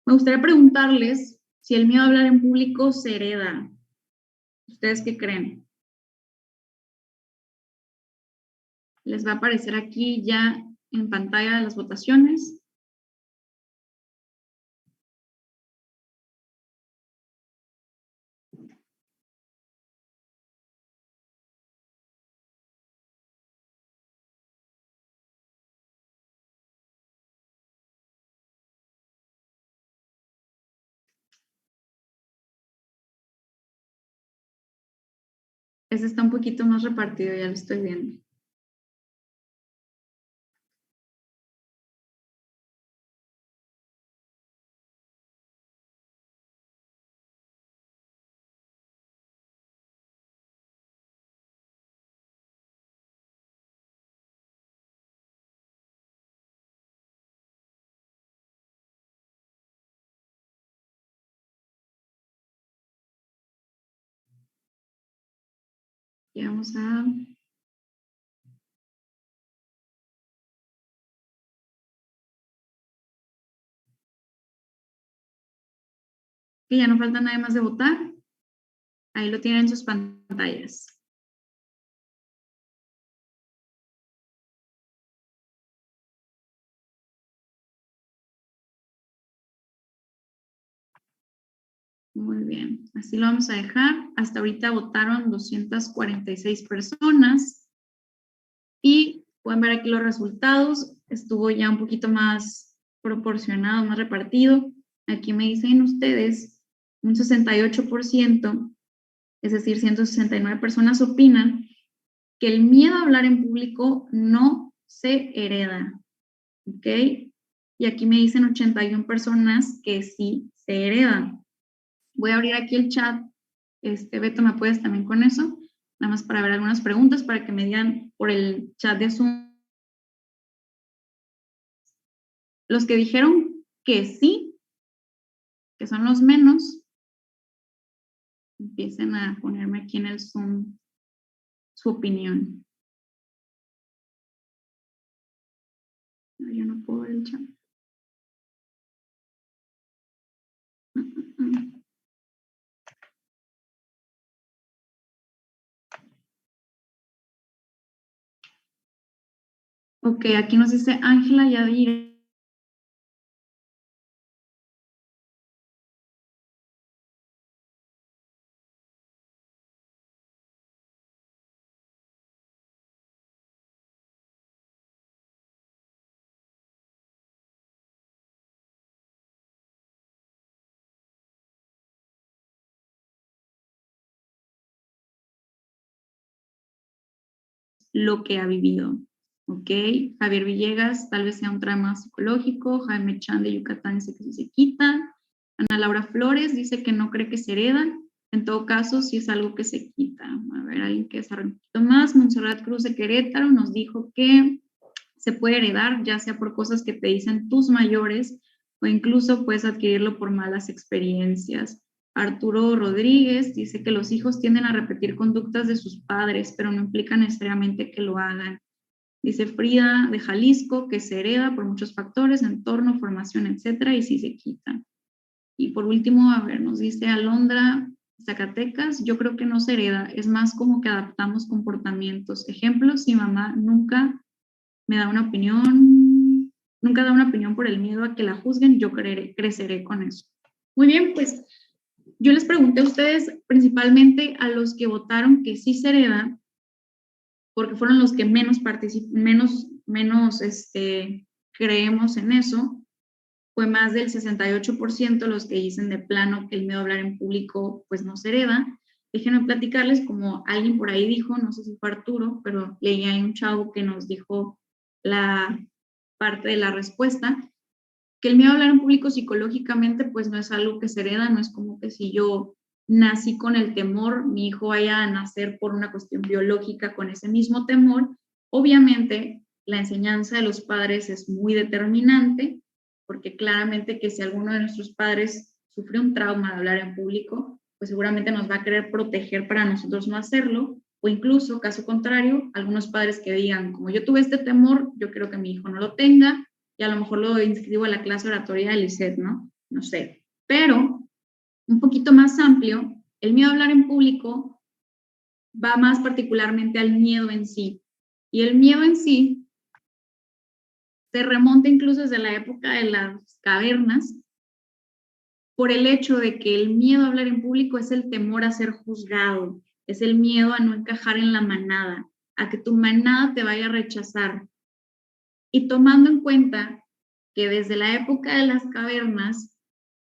Me gustaría preguntarles si el miedo a hablar en público se hereda. ¿Ustedes qué creen? Les va a aparecer aquí ya en pantalla las votaciones. Este está un poquito más repartido, ya lo estoy viendo. Y vamos a... Que ya no falta nada más de votar. Ahí lo tienen en sus pantallas. Muy bien, así lo vamos a dejar. Hasta ahorita votaron 246 personas y pueden ver aquí los resultados. Estuvo ya un poquito más proporcionado, más repartido. Aquí me dicen ustedes, un 68%, es decir, 169 personas opinan que el miedo a hablar en público no se hereda, ¿ok? Y aquí me dicen 81 personas que sí se heredan. Voy a abrir aquí el chat. Beto, ¿me apoyas también con eso? Nada más para ver algunas preguntas, para que me digan por el chat de Zoom. Los que dijeron que sí, que son los menos, empiecen a ponerme aquí en el Zoom su opinión. No, yo no puedo ver el chat. Ok, aquí nos dice Ángela Yadira. Lo que ha vivido. Ok, Javier Villegas, tal vez sea un trauma psicológico. Jaime Chan de Yucatán dice que sí se quita. Ana Laura Flores dice que no cree que se heredan. En todo caso, sí es algo que se quita. A ver, alguien que desarrolle un poquito más. Montserrat Cruz de Querétaro nos dijo que se puede heredar, ya sea por cosas que te dicen tus mayores o incluso puedes adquirirlo por malas experiencias. Arturo Rodríguez dice que los hijos tienden a repetir conductas de sus padres, pero no implica necesariamente que lo hagan. Dice Frida de Jalisco que se hereda por muchos factores, entorno, formación, etcétera, y sí se quita. Y por último, a ver, nos dice Alondra Zacatecas, yo creo que no se hereda, es más como que adaptamos comportamientos. Ejemplos, si mamá nunca me da una opinión, nunca da una opinión por el miedo a que la juzguen, yo creceré con eso. Muy bien, pues yo les pregunté a ustedes, principalmente a los que votaron que sí se hereda, porque fueron los que menos creemos en eso. Fue más del 68% los que dicen de plano que el miedo a hablar en público pues no se hereda. Déjenme platicarles, como alguien por ahí dijo, no sé si fue Arturo, pero leí ahí un chavo que nos dijo la parte de la respuesta, que el miedo a hablar en público psicológicamente pues no es algo que se hereda, no es como que si yo nací con el temor, mi hijo vaya a nacer por una cuestión biológica con ese mismo temor. Obviamente la enseñanza de los padres es muy determinante, porque claramente que si alguno de nuestros padres sufre un trauma de hablar en público, pues seguramente nos va a querer proteger para nosotros no hacerlo, o incluso, caso contrario, algunos padres que digan, como yo tuve este temor, yo quiero que mi hijo no lo tenga, y a lo mejor lo inscribo a la clase oratoria de Lisset, ¿no? No sé. Pero, un poquito más amplio, el miedo a hablar en público va más particularmente al miedo en sí. Y el miedo en sí se remonta incluso desde la época de las cavernas, por el hecho de que el miedo a hablar en público es el temor a ser juzgado, es el miedo a no encajar en la manada, a que tu manada te vaya a rechazar. Y tomando en cuenta que desde la época de las cavernas,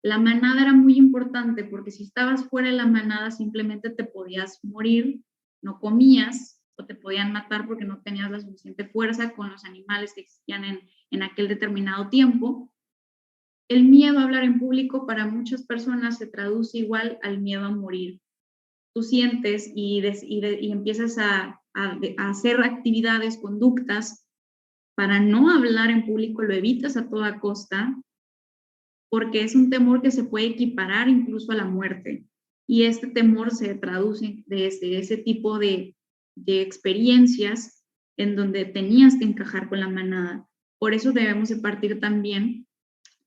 la manada era muy importante, porque si estabas fuera de la manada simplemente te podías morir, no comías, o te podían matar porque no tenías la suficiente fuerza con los animales que existían en aquel determinado tiempo. El miedo a hablar en público para muchas personas se traduce igual al miedo a morir. Tú sientes y empiezas a hacer actividades, conductas para no hablar en público, lo evitas a toda costa, porque es un temor que se puede equiparar incluso a la muerte. Y este temor se traduce desde ese tipo de experiencias en donde tenías que encajar con la manada. Por eso debemos de partir también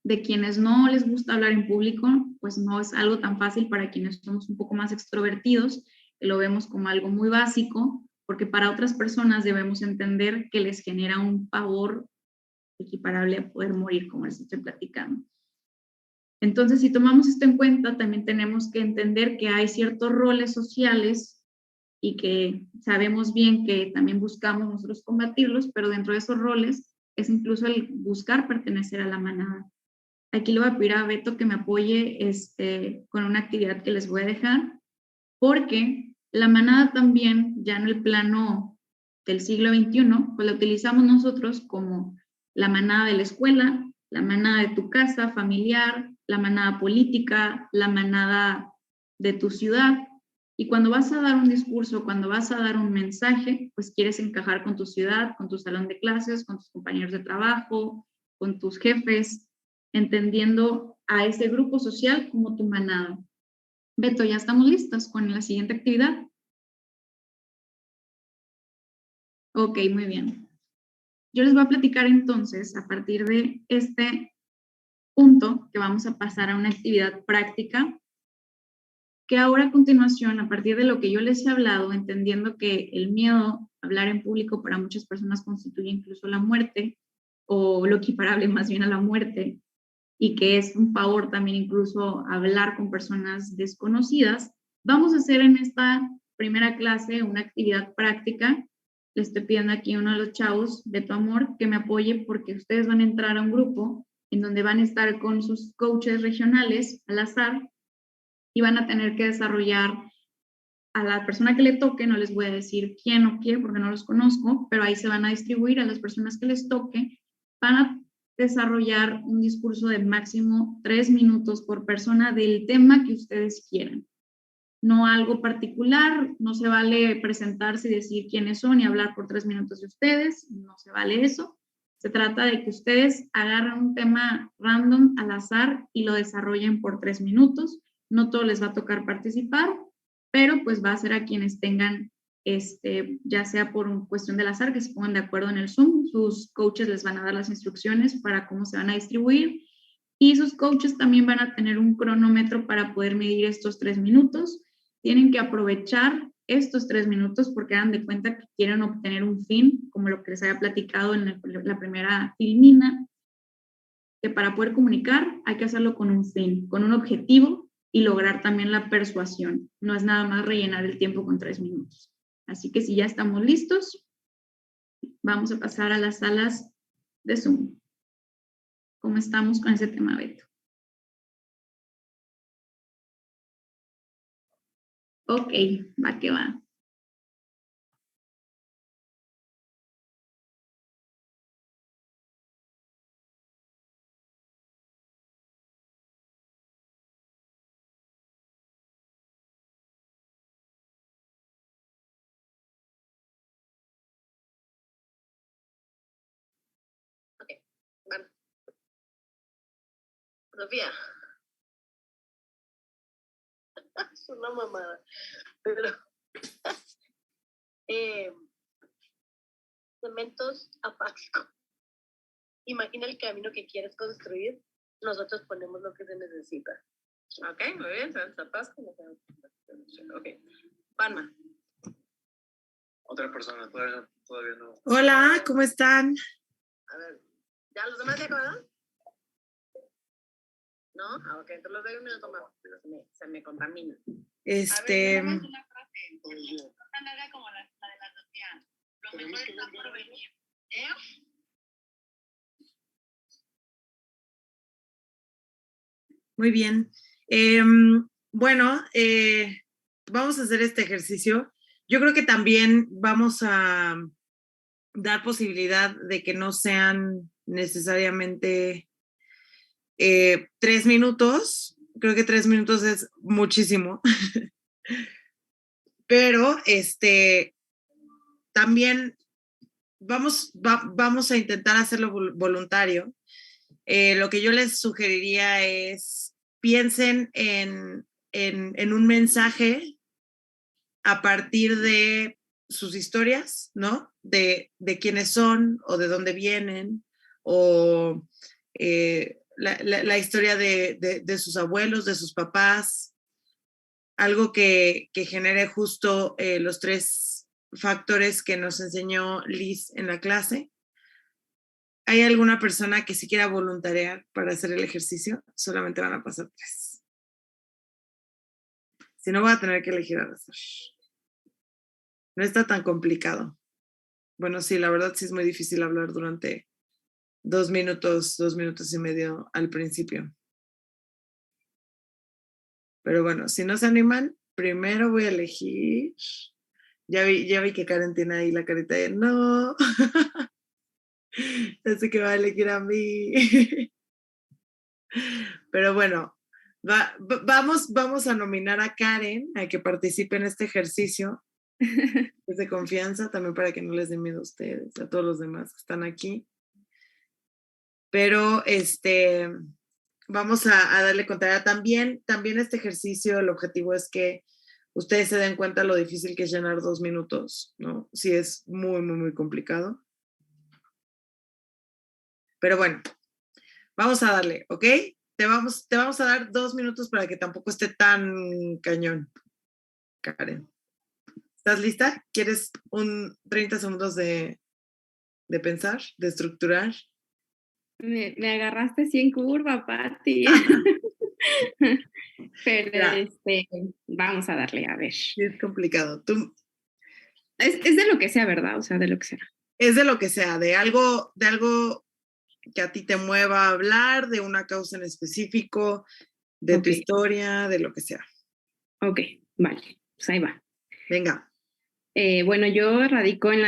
de quienes no les gusta hablar en público, pues no es algo tan fácil para quienes somos un poco más extrovertidos, que lo vemos como algo muy básico, porque para otras personas debemos entender que les genera un pavor equiparable a poder morir, como les estoy platicando. Entonces, si tomamos esto en cuenta, también tenemos que entender que hay ciertos roles sociales y que sabemos bien que también buscamos nosotros combatirlos, pero dentro de esos roles es incluso el buscar pertenecer a la manada. Aquí le voy a pedir a Beto que me apoye con una actividad que les voy a dejar, porque la manada también, ya en el plano del siglo XXI, pues la utilizamos nosotros como la manada de la escuela, la manada de tu casa familiar, la manada política, la manada de tu ciudad. Y cuando vas a dar un discurso, cuando vas a dar un mensaje, pues quieres encajar con tu ciudad, con tu salón de clases, con tus compañeros de trabajo, con tus jefes, entendiendo a ese grupo social como tu manada. Beto, ya estamos listos con la siguiente actividad. Ok, muy bien. Yo les voy a platicar entonces, a partir de este punto, que vamos a pasar a una actividad práctica, que ahora a continuación, a partir de lo que yo les he hablado, entendiendo que el miedo a hablar en público para muchas personas constituye incluso la muerte, o lo equiparable más bien a la muerte, y que es un pavor también incluso hablar con personas desconocidas, vamos a hacer en esta primera clase una actividad práctica. Le estoy pidiendo aquí a uno de los chavos, Beto Amor, que me apoye porque ustedes van a entrar a un grupo en donde van a estar con sus coaches regionales al azar y van a tener que desarrollar a la persona que le toque, no les voy a decir quién o qué porque no los conozco, pero ahí se van a distribuir a las personas que les toque, van a desarrollar un discurso de máximo 3 minutos por persona del tema que ustedes quieran. No algo particular, no se vale presentarse y decir quiénes son y hablar por 3 minutos de ustedes, no se vale eso. Se trata de que ustedes agarren un tema random al azar y lo desarrollen por 3 minutos. No todo les va a tocar participar, pero pues va a ser a quienes tengan, ya sea por cuestión del azar, que se pongan de acuerdo en el Zoom. Sus coaches les van a dar las instrucciones para cómo se van a distribuir y sus coaches también van a tener un cronómetro para poder medir estos 3 minutos. Tienen que aprovechar estos 3 minutos porque hagan de cuenta que quieren obtener un fin, como lo que les había platicado en la primera filmina, que para poder comunicar hay que hacerlo con un fin, con un objetivo y lograr también la persuasión. No es nada más rellenar el tiempo con 3 minutos. Así que si ya estamos listos, vamos a pasar a las salas de Zoom. ¿Cómo estamos con ese tema, Beto? Ok, va que va. Bueno. Sofía. Es una mamada. Pero cementos apáticos. Imagina el camino que quieres construir. Nosotros ponemos lo que se necesita. Ok, muy bien. Cementos apáticos. Ok. Palma. Otra persona, todavía no. Hola, ¿cómo están? A ver, ¿ya los demás ya acabaron? ¿No? Ah, ok, entonces los doy un minuto más, pero se me contamina. A ver, una frase. No tan larga como la de la Sofía. Lo mejor está por venir. Muy bien. Bueno, vamos a hacer este ejercicio. Yo creo que también vamos a dar posibilidad de que no sean necesariamente 3 minutos. Creo que 3 minutos es muchísimo. Pero también vamos a intentar hacerlo voluntario. Lo que yo les sugeriría es piensen en un mensaje a partir de sus historias, ¿no? De quiénes son o de dónde vienen o la historia de sus abuelos, de sus papás, algo que genere justo los 3 factores que nos enseñó Liz en la clase. ¿Hay alguna persona que sí quiera voluntariar para hacer el ejercicio? Solamente van a pasar 3. Si no, voy a tener que elegir al azar. No está tan complicado. Bueno, sí, la verdad sí es muy difícil hablar durante 2 minutos, 2 minutos y medio al principio. Pero bueno, si no se animan, primero voy a elegir. Ya vi que Karen tiene ahí la carita de no. Así que va a elegir a mí. Pero bueno, vamos a nominar a Karen a que participe en este ejercicio. Es de confianza, también para que no les dé miedo a ustedes, a todos los demás que están aquí. Pero vamos a darle contraria. También este ejercicio, el objetivo es que ustedes se den cuenta lo difícil que es llenar 2 minutos, ¿no? Sí, es muy, muy, muy complicado. Pero bueno, vamos a darle, ¿ok? Te vamos a dar 2 minutos para que tampoco esté tan cañón, Karen. ¿Estás lista? ¿Quieres 30 segundos de pensar, de estructurar? Me agarraste así en curva, Pati. Pero Ya. vamos a darle, a ver. Sí, es complicado. Es de lo que sea, ¿verdad? O sea, de lo que sea. Es de lo que sea, de algo que a ti te mueva a hablar, de una causa en específico, de tu historia, de lo que sea. Ok, vale, pues ahí va. Venga. Bueno, yo radico en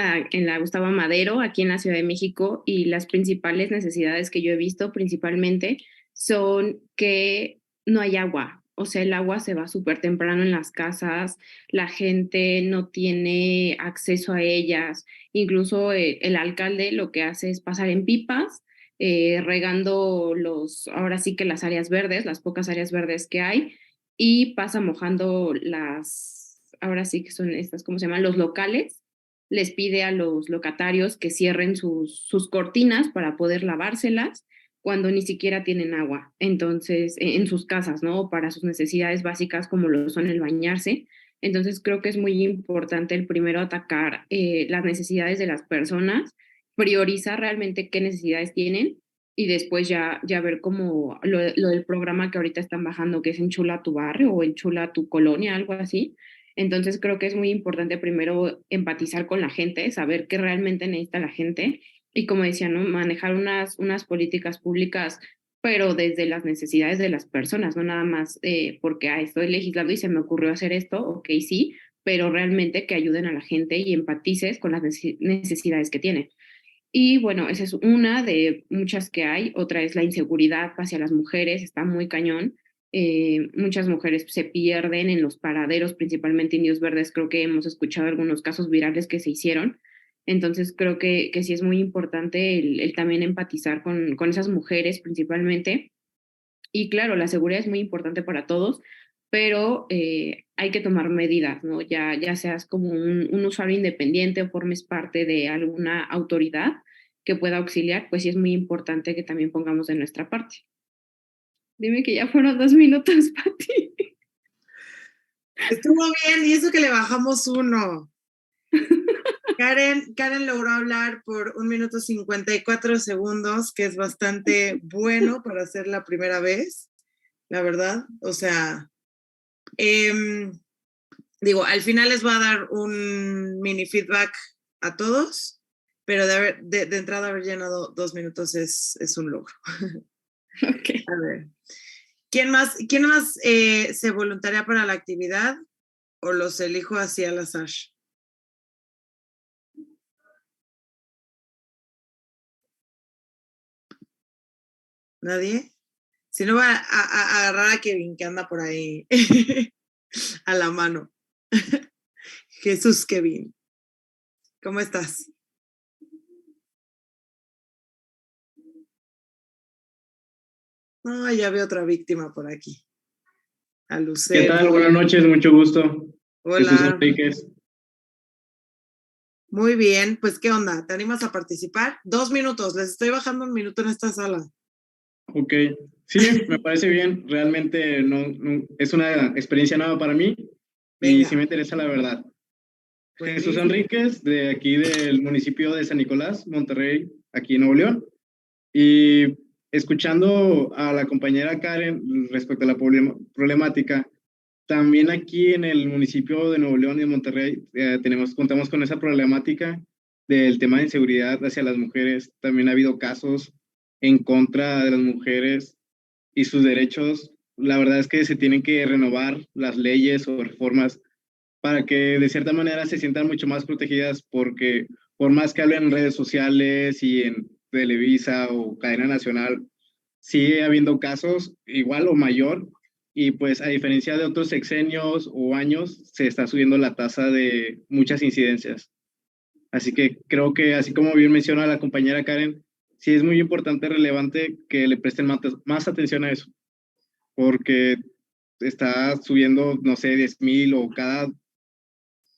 la Gustavo Madero, aquí en la Ciudad de México, y las principales necesidades que yo he visto principalmente son que no hay agua. O sea, el agua se va súper temprano en las casas, la gente no tiene acceso a ellas. Incluso el alcalde lo que hace es pasar en pipas, regando ahora sí que las áreas verdes, las pocas áreas verdes que hay, y pasa mojando ahora sí que son estas, ¿cómo se llaman? Los locales. Les pide a los locatarios que cierren sus cortinas para poder lavárselas cuando ni siquiera tienen agua. Entonces, en sus casas, ¿no? Para sus necesidades básicas como lo son el bañarse. Entonces, creo que es muy importante el primero atacar las necesidades de las personas, priorizar realmente qué necesidades tienen y después ya ver cómo lo del programa que ahorita están bajando, que es Enchula tu barrio o Enchula tu colonia, algo así. Entonces creo que es muy importante primero empatizar con la gente, saber qué realmente necesita la gente y, como decía, ¿no? Manejar unas políticas públicas, pero desde las necesidades de las personas, no nada más porque estoy legislando y se me ocurrió hacer esto, ok, sí, pero realmente que ayuden a la gente y empatices con las necesidades que tienen. Y bueno, esa es una de muchas que hay. Otra es la inseguridad hacia las mujeres, está muy cañón. Muchas mujeres se pierden en los paraderos, principalmente indios verdes. Creo que hemos escuchado algunos casos virales que se hicieron. Entonces creo que sí es muy importante el también empatizar con esas mujeres principalmente. Y claro, la seguridad es muy importante para todos, pero hay que tomar medidas, ¿no? Ya seas como un usuario independiente o formes parte de alguna autoridad que pueda auxiliar, pues sí es muy importante que también pongamos de nuestra parte. Dime que ya fueron 2 minutos, Pati. Estuvo bien, y eso que le bajamos 1. Karen logró hablar por 1 minuto 54 segundos, que es bastante bueno para hacer la primera vez, la verdad. O sea, digo, al final les voy a dar un mini feedback a todos, pero de entrada haber llenado 2 minutos es un logro. Okay. A ver, ¿quién más se voluntaria para la actividad o los elijo así al azar? ¿Nadie? Si no, va a agarrar a Kevin, que anda por ahí a la mano. Jesús Kevin, ¿cómo estás? No, ya veo otra víctima por aquí. A Lucero. ¿Qué tal? Buenas noches, mucho gusto. Hola. Jesús Enríquez. Muy bien, pues ¿qué onda? ¿Te animas a participar? 2 minutos, les estoy bajando 1 minuto en esta sala. Ok, sí, me parece bien. Realmente no, es una experiencia nueva para mí. Venga. Y sí me interesa la verdad. Buenísimo. Jesús Enríquez, de aquí del municipio de San Nicolás, Monterrey, aquí en Nuevo León. Y escuchando a la compañera Karen respecto a la problemática, también aquí en el municipio de Nuevo León y de Monterrey contamos con esa problemática del tema de inseguridad hacia las mujeres. También ha habido casos en contra de las mujeres y sus derechos. La verdad es que se tienen que renovar las leyes o reformas para que de cierta manera se sientan mucho más protegidas, porque por más que hablen en redes sociales y en Televisa o cadena nacional, sigue habiendo casos igual o mayor, y pues a diferencia de otros sexenios o años, se está subiendo la tasa de muchas incidencias. Así que creo que, así como bien menciona la compañera Karen, sí es muy importante, relevante que le presten más atención a eso, porque está subiendo, no sé, 10,000 o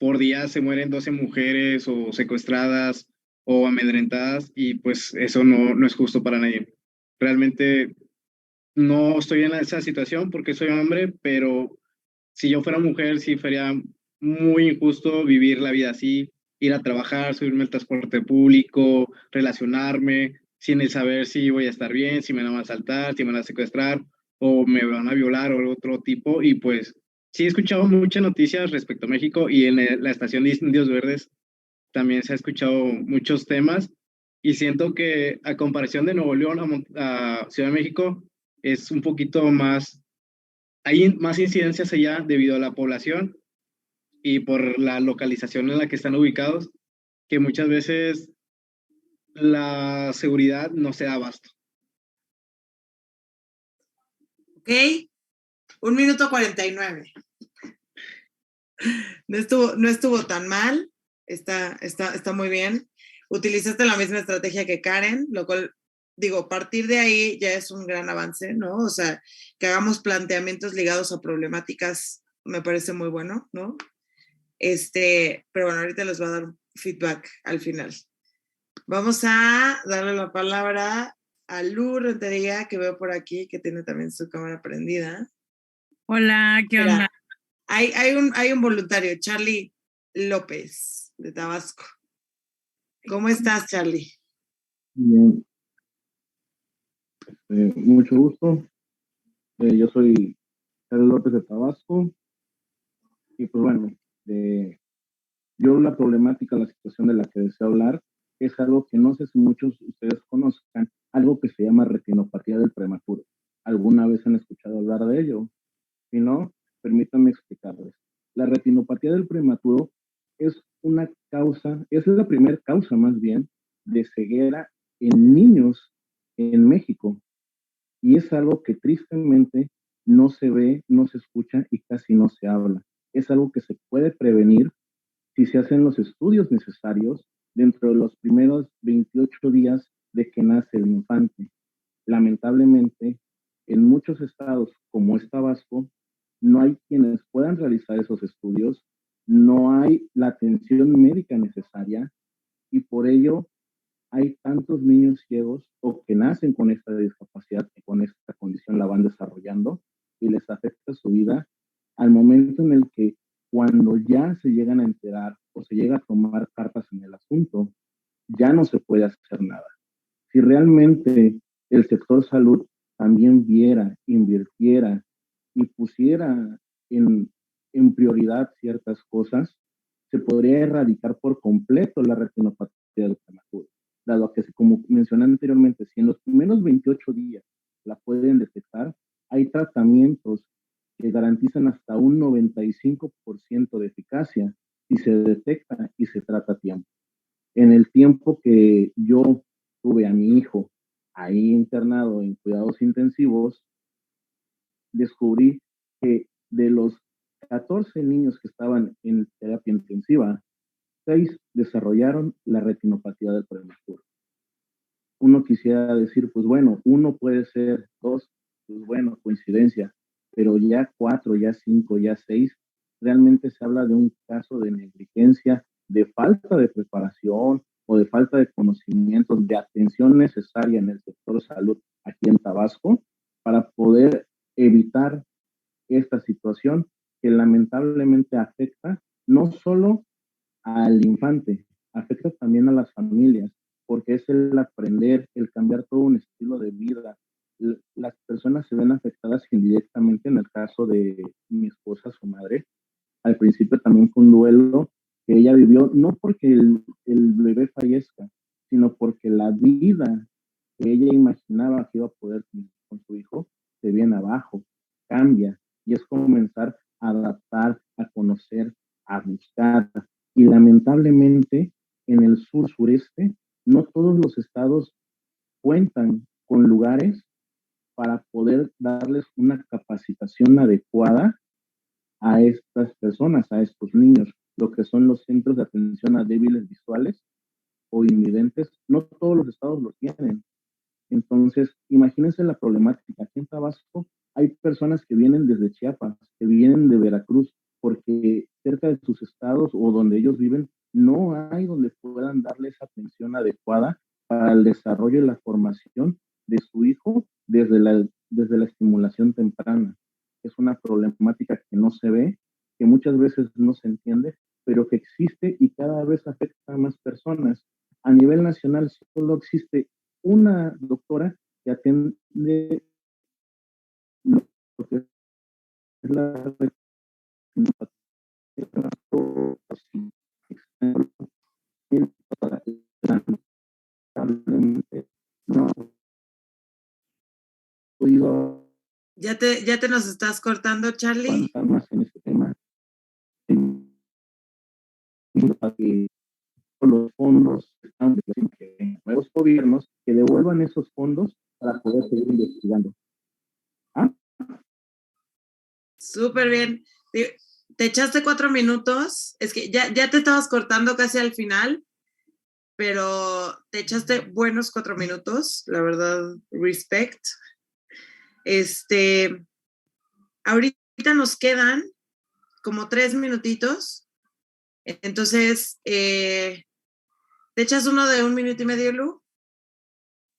por día se mueren 12 mujeres o secuestradas o amedrentadas, y pues eso no es justo para nadie. Realmente no estoy en esa situación porque soy hombre, pero si yo fuera mujer, sí sería muy injusto vivir la vida así, ir a trabajar, subirme al transporte público, relacionarme, sin el saber si voy a estar bien, si me van a asaltar, si me van a secuestrar o me van a violar o otro tipo. Y pues sí he escuchado muchas noticias respecto a México, y en la estación de Indios Verdes también se ha escuchado muchos temas, y siento que a comparación de Nuevo León a Ciudad de México es un poquito más, hay más incidencias allá debido a la población y por la localización en la que están ubicados, que muchas veces la seguridad no se da abasto. Ok, 1 minuto 49. No estuvo tan mal, está muy bien. Utilizaste la misma estrategia que Karen, lo cual, digo, partir de ahí ya es un gran avance, ¿no? O sea, que hagamos planteamientos ligados a problemáticas me parece muy bueno, ¿no? Pero bueno, ahorita les voy a dar un feedback al final. Vamos a darle la palabra a Lu Rentería, que veo por aquí, que tiene también su cámara prendida. Hola, ¿qué onda? Mira, hay un voluntario, Charlie López, de Tabasco. ¿Cómo estás, Charlie? Bien. Mucho gusto. Yo soy Charlie López de Tabasco. Y pues bueno, yo la problemática, la situación de la que deseo hablar, es algo que no sé si muchos de ustedes conozcan, algo que se llama retinopatía del prematuro. ¿Alguna vez han escuchado hablar de ello? Si no, permítanme explicarles. La retinopatía del prematuro es una causa, es la primera causa más bien de ceguera en niños en México. Y es algo que tristemente no se ve, no se escucha y casi no se habla. Es algo que se puede prevenir si se hacen los estudios necesarios dentro de los primeros 28 días de que nace el infante. Lamentablemente, en muchos estados como es Tabasco, no hay quienes puedan realizar esos estudios, no hay la atención médica necesaria, y por ello hay tantos niños ciegos o que nacen con esta discapacidad, que con esta condición la van desarrollando y les afecta su vida al momento en el que, cuando ya se llegan a enterar o se llega a tomar cartas en el asunto, ya no se puede hacer nada. Si realmente el sector salud también viera, invirtiera y pusiera en prioridad ciertas cosas, se podría erradicar por completo la retinopatía del prematuro. Dado que, como mencioné anteriormente, si en los primeros 28 días la pueden detectar, hay tratamientos que garantizan hasta un 95% de eficacia si se detecta y se trata a tiempo. En el tiempo que yo tuve a mi hijo ahí internado en cuidados intensivos, descubrí que de los 14 niños que estaban en terapia intensiva, 6 desarrollaron la retinopatía del prematuro. Uno quisiera decir, pues bueno, uno puede ser, 2, pues bueno, coincidencia, pero ya 4, ya 5, ya 6, realmente se habla de un caso de negligencia, de falta de preparación o de falta de conocimientos, de atención necesaria en el sector salud aquí en Tabasco, para poder evitar esta situación que lamentablemente afecta no solo al infante, afecta también a las familias, porque es el aprender, el cambiar todo un estilo de vida. Las personas se ven afectadas indirectamente. En el caso de mi esposa, su madre, al principio también fue un duelo que ella vivió, no porque el bebé fallezca, sino porque la vida que ella imaginaba que iba a poder tener con su hijo se viene abajo, cambia, y es comenzar a adaptar, a conocer, a buscar. Y lamentablemente en el sur-sureste no todos los estados cuentan con lugares para poder darles una capacitación adecuada a estas personas, a estos niños, lo que son los centros de atención a débiles visuales o invidentes. No todos los estados los tienen. Entonces, imagínense la problemática. Aquí en Tabasco hay personas que vienen desde Chiapas, que vienen de Veracruz, porque cerca de sus estados o donde ellos viven, no hay donde puedan darle esa atención adecuada para el desarrollo y la formación de su hijo desde la estimulación temprana. Es una problemática que no se ve, que muchas veces no se entiende, pero que existe y cada vez afecta a más personas. A nivel nacional solo existe una doctora que atiende lo que es la no Ya te nos estás cortando, Charlie. más en este tema. Para que los fondos que nuevos gobiernos que devuelvan esos fondos para poder seguir investigando. ¿Ah? Súper bien. Te echaste 4 minutos. Es que ya te estabas cortando casi al final, pero te echaste buenos 4 minutos. La verdad, respect. Ahorita nos quedan como 3 minutitos. Entonces, ¿te echas uno de 1 minuto y medio, Lu?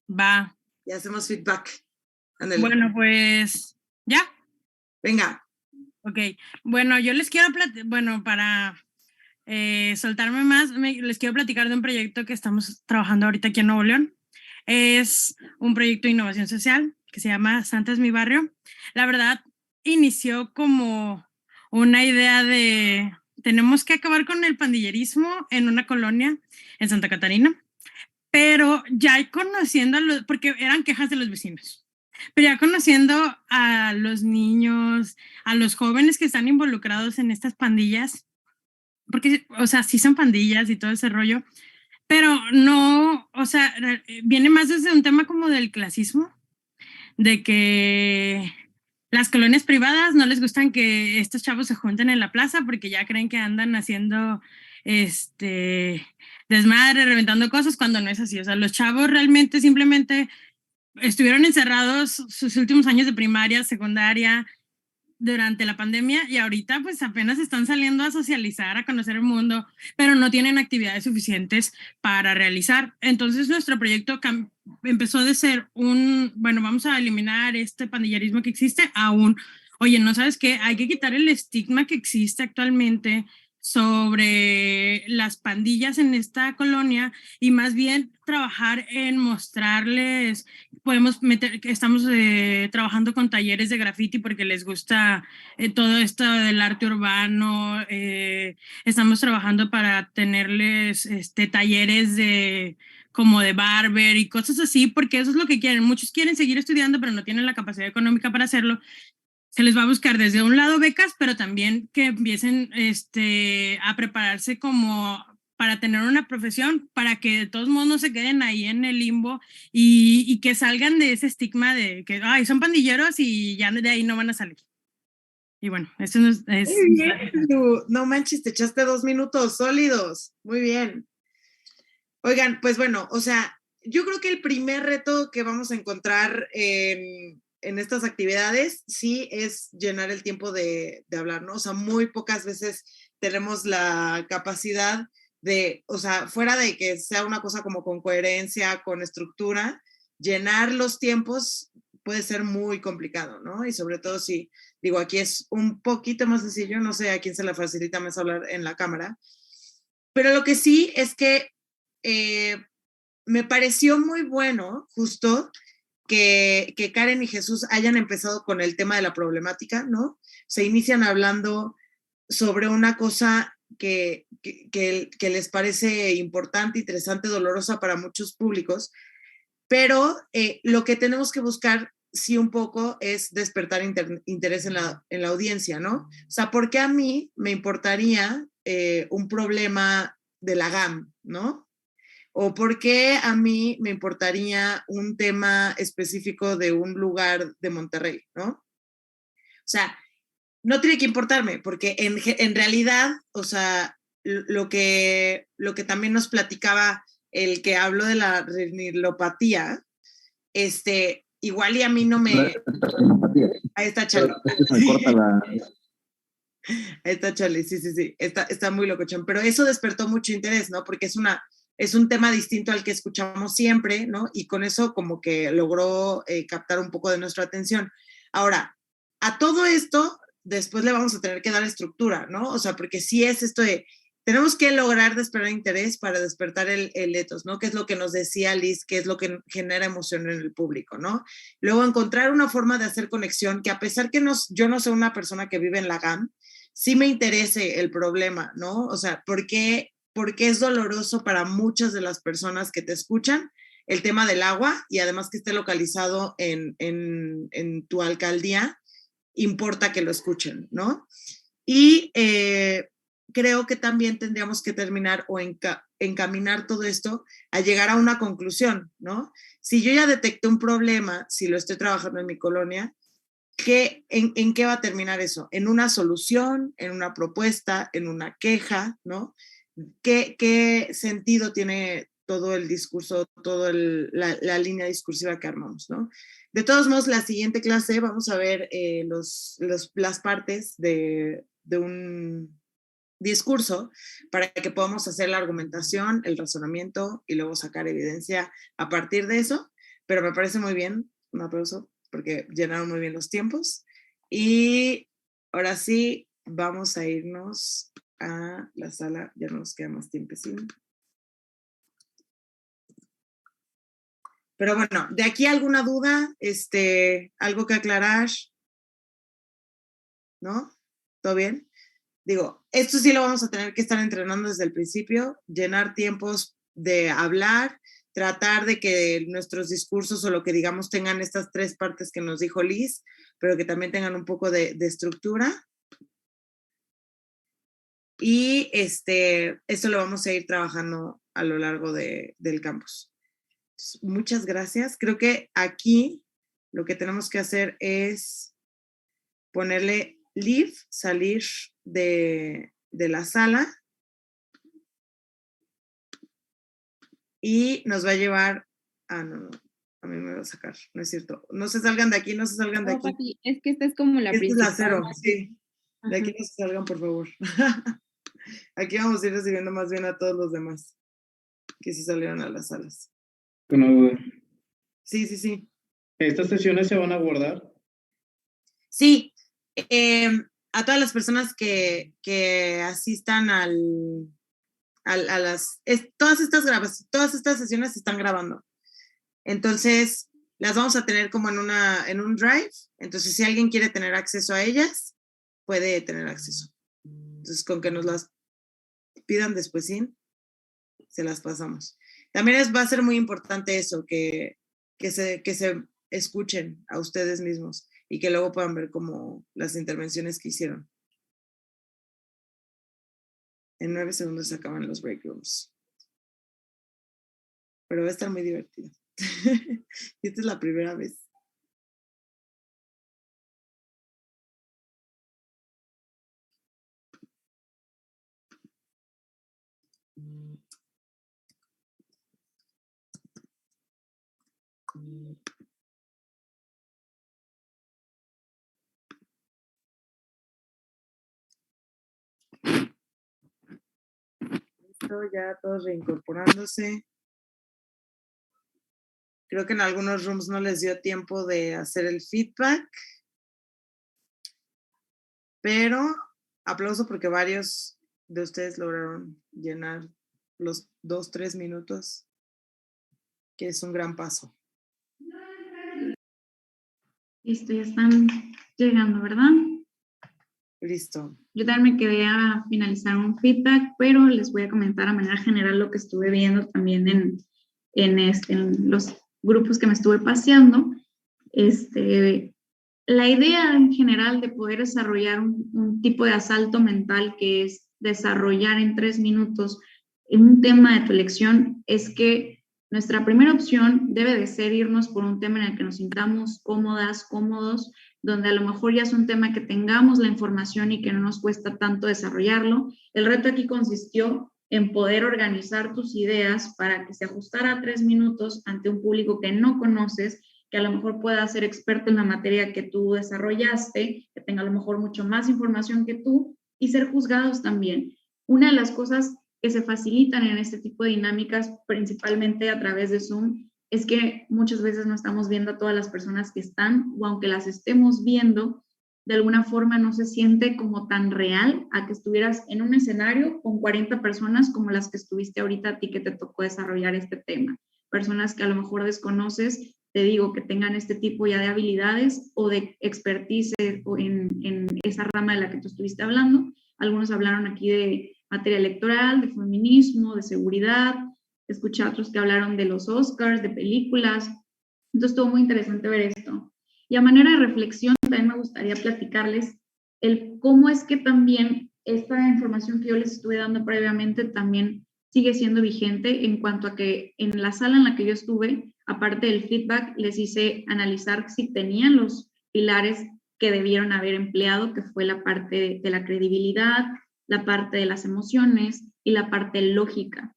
Va. Y hacemos feedback. Ándale. Bueno, pues, ¿ya? Venga. Ok. Bueno, yo les quiero para soltarme más, les quiero platicar de un proyecto que estamos trabajando ahorita aquí en Nuevo León. Es un proyecto de innovación social que se llama Santa es mi barrio. La verdad, inició como una idea de tenemos que acabar con el pandillerismo en una colonia en Santa Catarina, pero ya conociendo porque eran quejas de los vecinos, pero ya conociendo a los niños, a los jóvenes que están involucrados en estas pandillas, porque, o sea, sí son pandillas y todo ese rollo, pero no, o sea, viene más desde un tema como del clasismo, de que las colonias privadas no les gustan que estos chavos se junten en la plaza porque ya creen que andan haciendo desmadre, reventando cosas, cuando no es así. O sea, los chavos realmente simplemente estuvieron encerrados sus últimos años de primaria, secundaria, durante la pandemia, y ahorita pues apenas están saliendo a socializar, a conocer el mundo, pero no tienen actividades suficientes para realizar. Entonces nuestro proyecto empezó de ser bueno, vamos a eliminar este pandillerismo que existe, oye, ¿no sabes qué? Hay que quitar el estigma que existe actualmente sobre las pandillas en esta colonia y más bien trabajar en mostrarles, estamos trabajando con talleres de graffiti porque les gusta todo esto del arte urbano, estamos trabajando para tenerles talleres como de barber y cosas así, porque eso es lo que quieren. Muchos quieren seguir estudiando, pero no tienen la capacidad económica para hacerlo. Se les va a buscar desde un lado becas, pero también que empiecen a prepararse como para tener una profesión, para que de todos modos no se queden ahí en el limbo y que salgan de ese estigma de que son pandilleros y ya de ahí no van a salir. Y bueno, eso es... Muy bien, no manches, te echaste 2 minutos sólidos. Muy bien. Oigan, pues bueno, o sea, yo creo que el primer reto que vamos a encontrar en estas actividades sí es llenar el tiempo de hablar, ¿no? O sea, muy pocas veces tenemos la capacidad de, o sea, fuera de que sea una cosa como con coherencia, con estructura, llenar los tiempos puede ser muy complicado, ¿no? Y sobre todo si, digo, aquí es un poquito más sencillo, no sé a quién se le facilita más hablar en la cámara, pero lo que sí es que me pareció muy bueno justo que Karen y Jesús hayan empezado con el tema de la problemática, ¿no? Se inician hablando sobre una cosa que les parece importante, interesante, dolorosa para muchos públicos, pero lo que tenemos que buscar, sí, un poco es despertar interés en la audiencia, ¿no? O sea, ¿por qué a mí me importaría un problema de la GAM, ¿no? ¿O por qué a mí me importaría un tema específico de un lugar de Monterrey, ¿no? O sea, no tiene que importarme, porque en realidad, o sea, lo que también nos platicaba el que habló de la retiniopatía, igual y a mí no me... Ahí está Charlie. Me corta la... Ahí está Charlie, sí, está muy locochón, pero eso despertó mucho interés, ¿no? Porque es un tema distinto al que escuchamos siempre, ¿no? Y con eso como que logró captar un poco de nuestra atención. Ahora, a todo esto, después le vamos a tener que dar estructura, ¿no? O sea, porque sí es esto de, tenemos que lograr despertar interés para despertar el etos, ¿no? Que es lo que nos decía Liz, que es lo que genera emoción en el público, ¿no? Luego encontrar una forma de hacer conexión, que a pesar que yo no soy una persona que vive en la GAM, sí me interese el problema, ¿no? O sea, porque es doloroso para muchas de las personas que te escuchan el tema del agua, y además que esté localizado en tu alcaldía, importa que lo escuchen, ¿no? Y creo que también tendríamos que terminar o encaminar todo esto a llegar a una conclusión, ¿no? Si yo ya detecté un problema, si lo estoy trabajando en mi colonia, ¿en qué va a terminar eso? ¿En una solución, en una propuesta, en una queja, ¿no? ¿Qué sentido tiene todo el discurso, toda la línea discursiva que armamos, ¿no? De todos modos, la siguiente clase vamos a ver las partes de un discurso para que podamos hacer la argumentación, el razonamiento y luego sacar evidencia a partir de eso, pero me parece muy bien, un aplauso, porque llenaron muy bien los tiempos. Y ahora sí, vamos a irnos a la sala, ya no nos queda más tiempo, ¿sí? Pero bueno, ¿de aquí alguna duda? ¿Algo que aclarar? ¿No? ¿Todo bien? Digo, esto sí lo vamos a tener que estar entrenando desde el principio, llenar tiempos de hablar, tratar de que nuestros discursos o lo que digamos tengan estas tres partes que nos dijo Liz, pero que también tengan un poco de estructura. Y esto lo vamos a ir trabajando a lo largo del campus. Muchas gracias. Creo que aquí lo que tenemos que hacer es ponerle leave, salir de la sala, y nos va a llevar, no, a mí me va a sacar, no es cierto, no se salgan de aquí, no se salgan de No, aquí. Pati, es que esta es como la Esta es principal. la cero, sí, de aquí Ajá. no se salgan, por favor. Aquí vamos a ir recibiendo más bien a todos los demás que sí salieron a las salas. Una duda. Sí. ¿Estas sesiones se van a guardar? Sí, a todas las personas que asistan a las, todas estas sesiones se están grabando. Entonces, las vamos a tener como en un drive. Entonces, si alguien quiere tener acceso a ellas, puede tener acceso. Entonces, con que nos las pidan después, sí, se las pasamos. También va a ser muy importante eso, que se escuchen a ustedes mismos y que luego puedan ver como las intervenciones que hicieron. En 9 segundos se acaban los break rooms. Pero va a estar muy divertido. Y esta es la primera vez. Listo, ya todos reincorporándose. Creo que en algunos rooms no les dio tiempo de hacer el feedback. Pero aplauso porque varios de ustedes lograron llenar los 2-3 minutos. que es un gran paso. Listo, ya están llegando, ¿verdad? Listo. Yo también me quedé a finalizar un feedback, pero les voy a comentar a manera general lo que estuve viendo también en los grupos que me estuve paseando. La idea en general de poder desarrollar un tipo de asalto mental, que es desarrollar en 3 minutos un tema de tu elección, es que nuestra primera opción debe de ser irnos por un tema en el que nos sintamos cómodas, cómodos, donde a lo mejor ya es un tema que tengamos la información y que no nos cuesta tanto desarrollarlo. El reto aquí consistió en poder organizar tus ideas para que se ajustara a 3 minutos ante un público que no conoces, que a lo mejor pueda ser experto en la materia que tú desarrollaste, que tenga a lo mejor mucho más información que tú, y ser juzgados también. Una de las cosas que se facilitan en este tipo de dinámicas, principalmente a través de Zoom, es que muchas veces no estamos viendo a todas las personas que están, o aunque las estemos viendo, de alguna forma no se siente como tan real a que estuvieras en un escenario con 40 personas como las que estuviste ahorita a ti que te tocó desarrollar este tema. Personas que a lo mejor desconoces, te digo, que tengan este tipo ya de habilidades o de expertise en esa rama de la que tú estuviste hablando. Algunos hablaron aquí de materia electoral, de feminismo, de seguridad. Escuché a otros que hablaron de los Oscars, de películas. Entonces estuvo muy interesante ver esto. Y a manera de reflexión también me gustaría platicarles el cómo es que también esta información que yo les estuve dando previamente también sigue siendo vigente, en cuanto a que en la sala en la que yo estuve, aparte del feedback, les hice analizar si tenían los pilares que debieron haber empleado, que fue la parte de la credibilidad, la parte de las emociones y la parte lógica.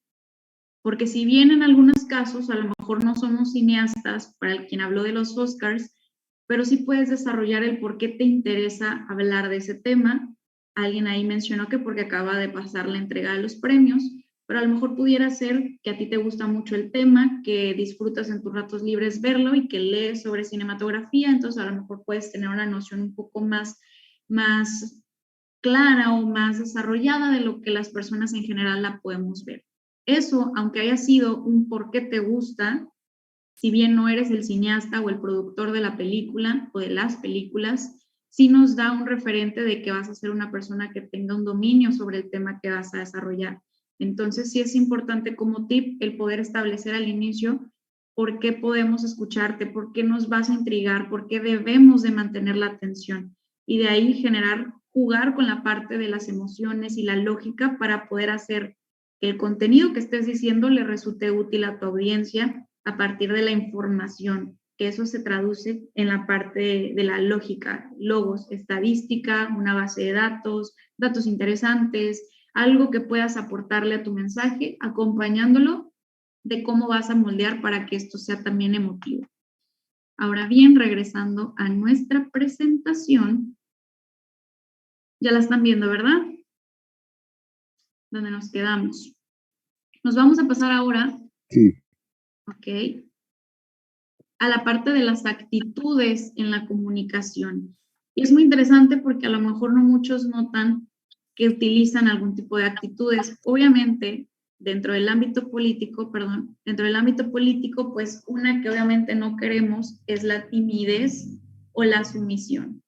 Porque si bien en algunos casos a lo mejor no somos cineastas, para el quien habló de los Oscars, pero sí puedes desarrollar el por qué te interesa hablar de ese tema. Alguien ahí mencionó que porque acaba de pasar la entrega de los premios, pero a lo mejor pudiera ser que a ti te gusta mucho el tema, que disfrutas en tus ratos libres verlo y que lees sobre cinematografía, entonces a lo mejor puedes tener una noción un poco más clara o más desarrollada de lo que las personas en general la podemos ver. Eso, aunque haya sido un por qué te gusta, si bien no eres el cineasta o el productor de la película o de las películas, sí nos da un referente de que vas a ser una persona que tenga un dominio sobre el tema que vas a desarrollar. Entonces sí es importante como tip el poder establecer al inicio por qué podemos escucharte, por qué nos vas a intrigar, por qué debemos de mantener la atención, y de ahí jugar con la parte de las emociones y la lógica para poder hacer que el contenido que estés diciendo le resulte útil a tu audiencia a partir de la información, que eso se traduce en la parte de la lógica, logos, estadística, una base de datos, datos interesantes, algo que puedas aportarle a tu mensaje, acompañándolo de cómo vas a moldear para que esto sea también emotivo. Ahora bien, regresando a nuestra presentación, ya la están viendo, ¿verdad? ¿Dónde nos quedamos? Nos vamos a pasar ahora, Sí. ok, a la parte de las actitudes en la comunicación. Y es muy interesante porque a lo mejor no muchos notan que utilizan algún tipo de actitudes. Obviamente, dentro del ámbito político, pues una que obviamente no queremos es la timidez o la sumisión.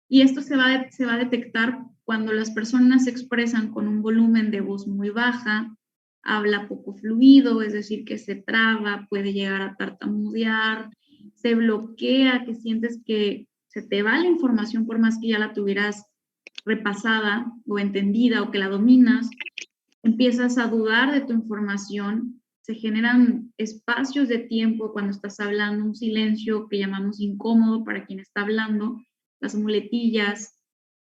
Y esto se va a detectar cuando las personas se expresan con un volumen de voz muy baja, habla poco fluido, es decir, que se traba, puede llegar a tartamudear, se bloquea, que sientes que se te va la información por más que ya la tuvieras repasada o entendida o que la dominas, empiezas a dudar de tu información, se generan espacios de tiempo cuando estás hablando, un silencio que llamamos incómodo para quien está hablando, las muletillas.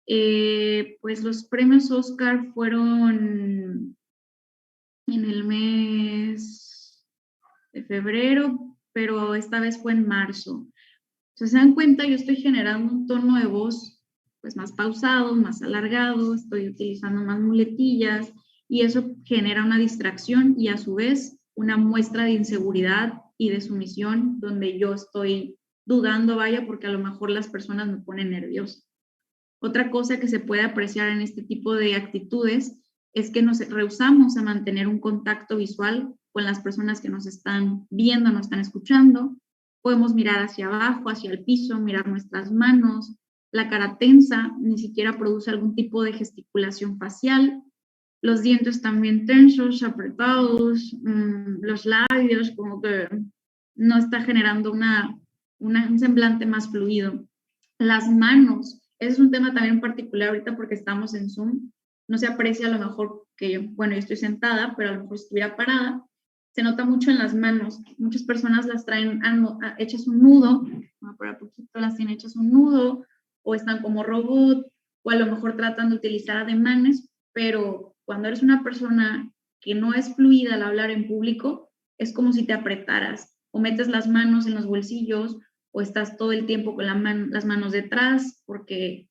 Pues los premios Oscar fueron en el mes de febrero, pero esta vez fue en marzo. Entonces, se dan cuenta, yo estoy generando un tono de voz pues más pausado, más alargado, estoy utilizando más muletillas y eso genera una distracción y a su vez una muestra de inseguridad y de sumisión donde yo estoy dudando, vaya, porque a lo mejor las personas me ponen nerviosa. Otra cosa que se puede apreciar en este tipo de actitudes es que nos rehusamos a mantener un contacto visual con las personas que nos están viendo, nos están escuchando. Podemos mirar hacia abajo, hacia el piso, mirar nuestras manos. La cara tensa ni siquiera produce algún tipo de gesticulación facial. Los dientes también tensos, apretados, los labios como que no está generando un semblante más fluido. Las manos, ese es un tema también particular ahorita porque estamos en Zoom. No se aprecia a lo mejor que yo, bueno, yo estoy sentada, pero a lo mejor si estuviera parada, se nota mucho en las manos. Muchas personas las traen hechas un nudo, por a poquito las tienen hechas un nudo, o están como robot, o a lo mejor tratan de utilizar ademanes, pero cuando eres una persona que no es fluida al hablar en público, es como si te apretaras, o metes las manos en los bolsillos, o estás todo el tiempo con las manos detrás, porque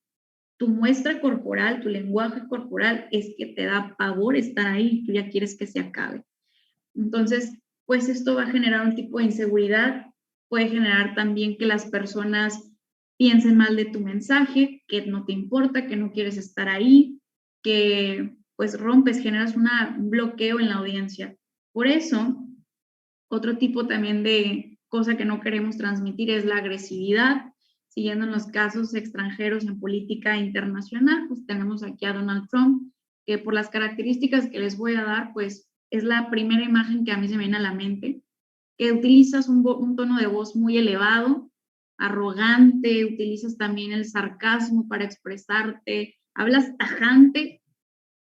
tu muestra corporal, tu lenguaje corporal es que te da pavor estar ahí, tú ya quieres que se acabe. Entonces, pues esto va a generar un tipo de inseguridad, puede generar también que las personas piensen mal de tu mensaje, que no te importa, que no quieres estar ahí, que pues rompes, generas un bloqueo en la audiencia. Por eso, otro tipo también de cosa que no queremos transmitir es la agresividad. Siguiendo en los casos extranjeros en política internacional, pues tenemos aquí a Donald Trump, que por las características que les voy a dar, pues es la primera imagen que a mí se me viene a la mente, que utilizas un tono de voz muy elevado, arrogante, utilizas también el sarcasmo para expresarte, hablas tajante.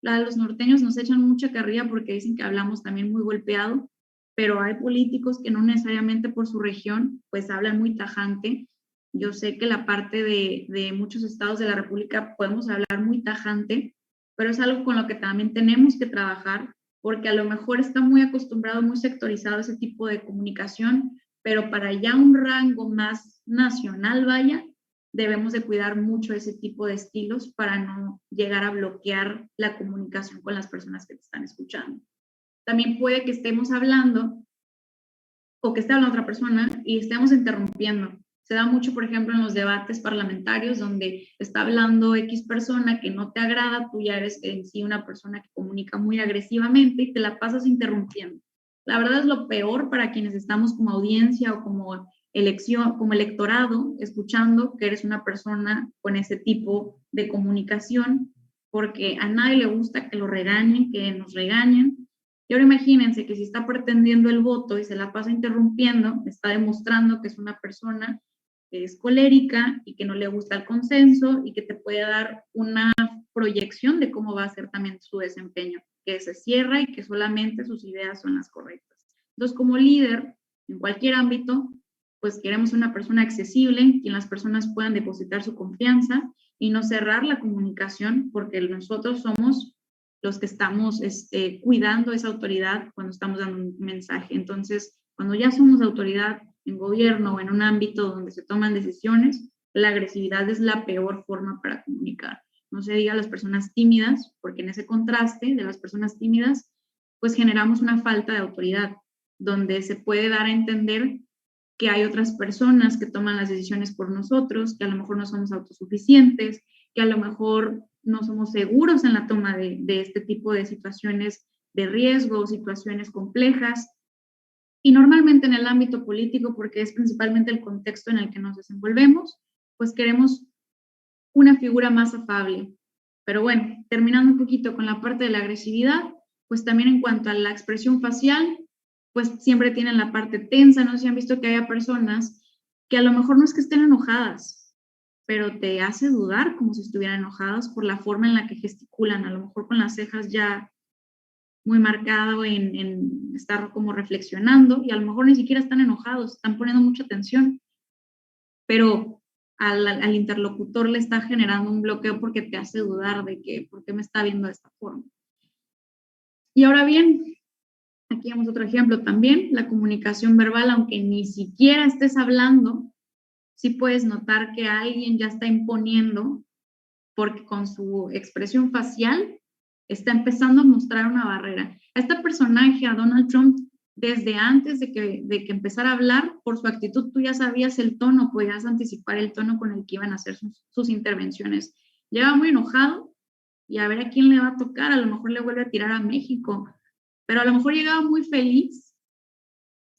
Los norteños nos echan mucha carrilla porque dicen que hablamos también muy golpeado, pero hay políticos que no necesariamente por su región, pues hablan muy tajante. Yo sé que la parte de muchos estados de la República podemos hablar muy tajante, pero es algo con lo que también tenemos que trabajar, porque a lo mejor está muy acostumbrado, muy sectorizado ese tipo de comunicación, pero para ya un rango más nacional, vaya, debemos de cuidar mucho ese tipo de estilos para no llegar a bloquear la comunicación con las personas que te están escuchando. También puede que estemos hablando o que esté hablando otra persona y estemos interrumpiendo. Se da mucho, por ejemplo, en los debates parlamentarios donde está hablando X persona que no te agrada, tú ya eres en sí una persona que comunica muy agresivamente y te la pasas interrumpiendo. La verdad es lo peor para quienes estamos como audiencia o como elección, como electorado, escuchando que eres una persona con ese tipo de comunicación, porque a nadie le gusta que lo regañen, que nos regañen. Y ahora imagínense que si está pretendiendo el voto y se la pasa interrumpiendo, está demostrando que es una persona que es colérica y que no le gusta el consenso y que te puede dar una proyección de cómo va a ser también su desempeño, que se cierra y que solamente sus ideas son las correctas. Entonces, como líder, en cualquier ámbito, pues queremos una persona accesible, en quien las personas puedan depositar su confianza y no cerrar la comunicación, porque nosotros somos los que estamos cuidando esa autoridad cuando estamos dando un mensaje. Entonces, cuando ya somos autoridad en gobierno o en un ámbito donde se toman decisiones, la agresividad es la peor forma para comunicar. No se diga a las personas tímidas, porque en ese contraste de las personas tímidas, pues generamos una falta de autoridad, donde se puede dar a entender que hay otras personas que toman las decisiones por nosotros, que a lo mejor no somos autosuficientes, que a lo mejor no somos seguros en la toma de este tipo de situaciones de riesgo, situaciones complejas. Y normalmente en el ámbito político, porque es principalmente el contexto en el que nos desenvolvemos, pues queremos una figura más afable. Pero bueno, terminando un poquito con la parte de la agresividad, pues también en cuanto a la expresión facial, pues siempre tienen la parte tensa, no sé si han visto que haya personas que a lo mejor no es que estén enojadas, pero te hace dudar como si estuvieran enojadas por la forma en la que gesticulan, a lo mejor con las cejas ya muy marcado en estar como reflexionando y a lo mejor ni siquiera están enojados, están poniendo mucha atención, pero al interlocutor le está generando un bloqueo porque te hace dudar de que, ¿por qué me está viendo de esta forma? Y ahora bien, aquí vemos otro ejemplo también, la comunicación verbal, aunque ni siquiera estés hablando, sí puedes notar que alguien ya está imponiendo porque con su expresión facial está empezando a mostrar una barrera. A este personaje, a Donald Trump, desde antes de que empezara a hablar, por su actitud tú ya sabías el tono, podías anticipar el tono con el que iban a hacer sus intervenciones. Llegaba muy enojado, y a ver a quién le va a tocar, a lo mejor le vuelve a tirar a México, pero a lo mejor llegaba muy feliz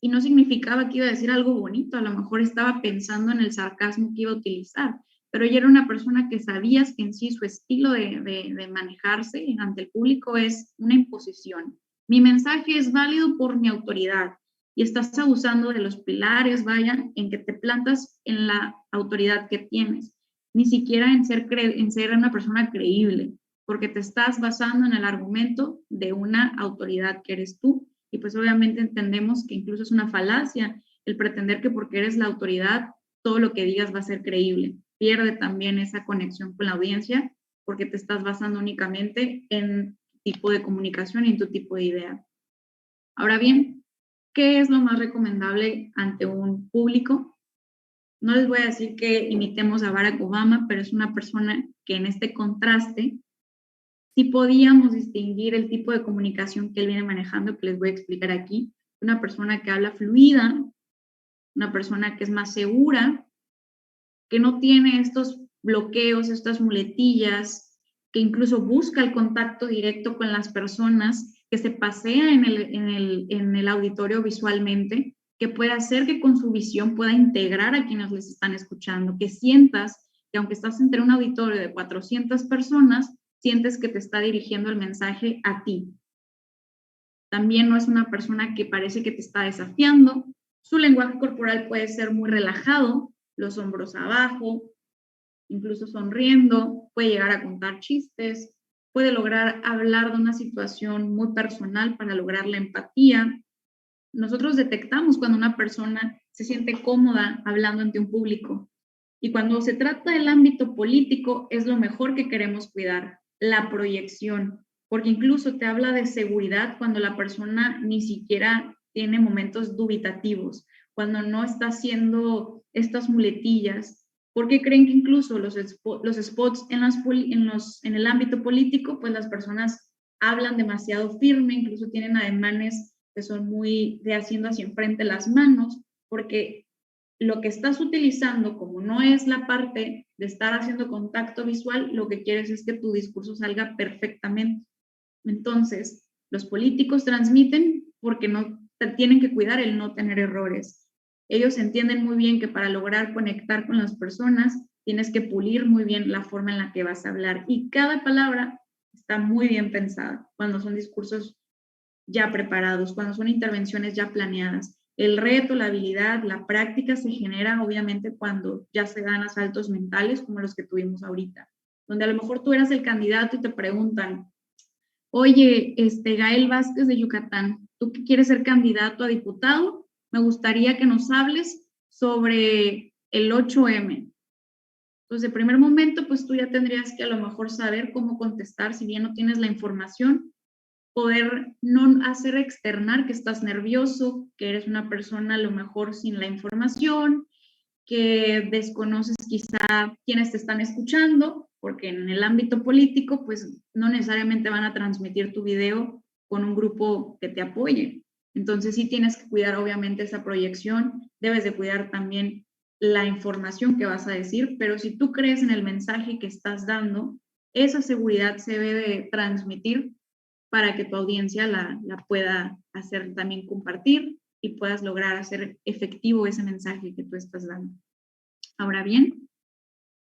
y no significaba que iba a decir algo bonito, a lo mejor estaba pensando en el sarcasmo que iba a utilizar, pero ella era una persona que sabías que en sí su estilo de manejarse ante el público es una imposición. Mi mensaje es válido por mi autoridad y estás abusando de los pilares, vaya, en que te plantas en la autoridad que tienes, ni siquiera en ser una persona creíble, porque te estás basando en el argumento de una autoridad que eres tú. Y pues obviamente entendemos que incluso es una falacia el pretender que porque eres la autoridad, todo lo que digas va a ser creíble. Pierde también esa conexión con la audiencia porque te estás basando únicamente en tipo de comunicación y en tu tipo de idea. Ahora bien, ¿qué es lo más recomendable ante un público? No les voy a decir que imitemos a Barack Obama, pero es una persona que en este contraste sí podíamos distinguir el tipo de comunicación que él viene manejando, que les voy a explicar aquí. Una persona que habla fluida, una persona que es más segura, que no tiene estos bloqueos, estas muletillas, que incluso busca el contacto directo con las personas, que se pasea en el auditorio visualmente, que puede hacer que con su visión pueda integrar a quienes les están escuchando, que sientas que aunque estás entre un auditorio de 400 personas, sientes que te está dirigiendo el mensaje a ti. También no es una persona que parece que te está desafiando. Su lenguaje corporal puede ser muy relajado, los hombros abajo, incluso sonriendo, puede llegar a contar chistes, puede lograr hablar de una situación muy personal para lograr la empatía. Nosotros detectamos cuando una persona se siente cómoda hablando ante un público. Y cuando se trata del ámbito político, es lo mejor que queremos cuidar, la proyección, porque incluso te habla de seguridad cuando la persona ni siquiera tiene momentos dubitativos, cuando no está haciendo estas muletillas. ¿Por qué creen que incluso los spots en el ámbito político, pues las personas hablan demasiado firme, incluso tienen ademanes que son muy de haciendo hacia enfrente las manos, porque lo que estás utilizando, como no es la parte de estar haciendo contacto visual, lo que quieres es que tu discurso salga perfectamente. Entonces, los políticos transmiten porque no tienen que cuidar el no tener errores. Ellos entienden muy bien que para lograr conectar con las personas, tienes que pulir muy bien la forma en la que vas a hablar. Y cada palabra está muy bien pensada cuando son discursos ya preparados, cuando son intervenciones ya planeadas. El reto, la habilidad, la práctica se genera obviamente cuando ya se dan asaltos mentales como los que tuvimos ahorita, donde a lo mejor tú eras el candidato y te preguntan, oye, Gael Vázquez de Yucatán, ¿tú que quieres ser candidato a diputado? Me gustaría que nos hables sobre el 8M. Entonces, de primer momento, pues tú ya tendrías que a lo mejor saber cómo contestar, si bien no tienes la información, poder no hacer externar que estás nervioso, que eres una persona a lo mejor sin la información, que desconoces quizá quienes te están escuchando, porque en el ámbito político, pues no necesariamente van a transmitir tu video con un grupo que te apoye. Entonces sí tienes que cuidar obviamente esa proyección, debes de cuidar también la información que vas a decir, pero si tú crees en el mensaje que estás dando, esa seguridad se debe de transmitir para que tu audiencia la pueda hacer también compartir y puedas lograr hacer efectivo ese mensaje que tú estás dando. Ahora bien,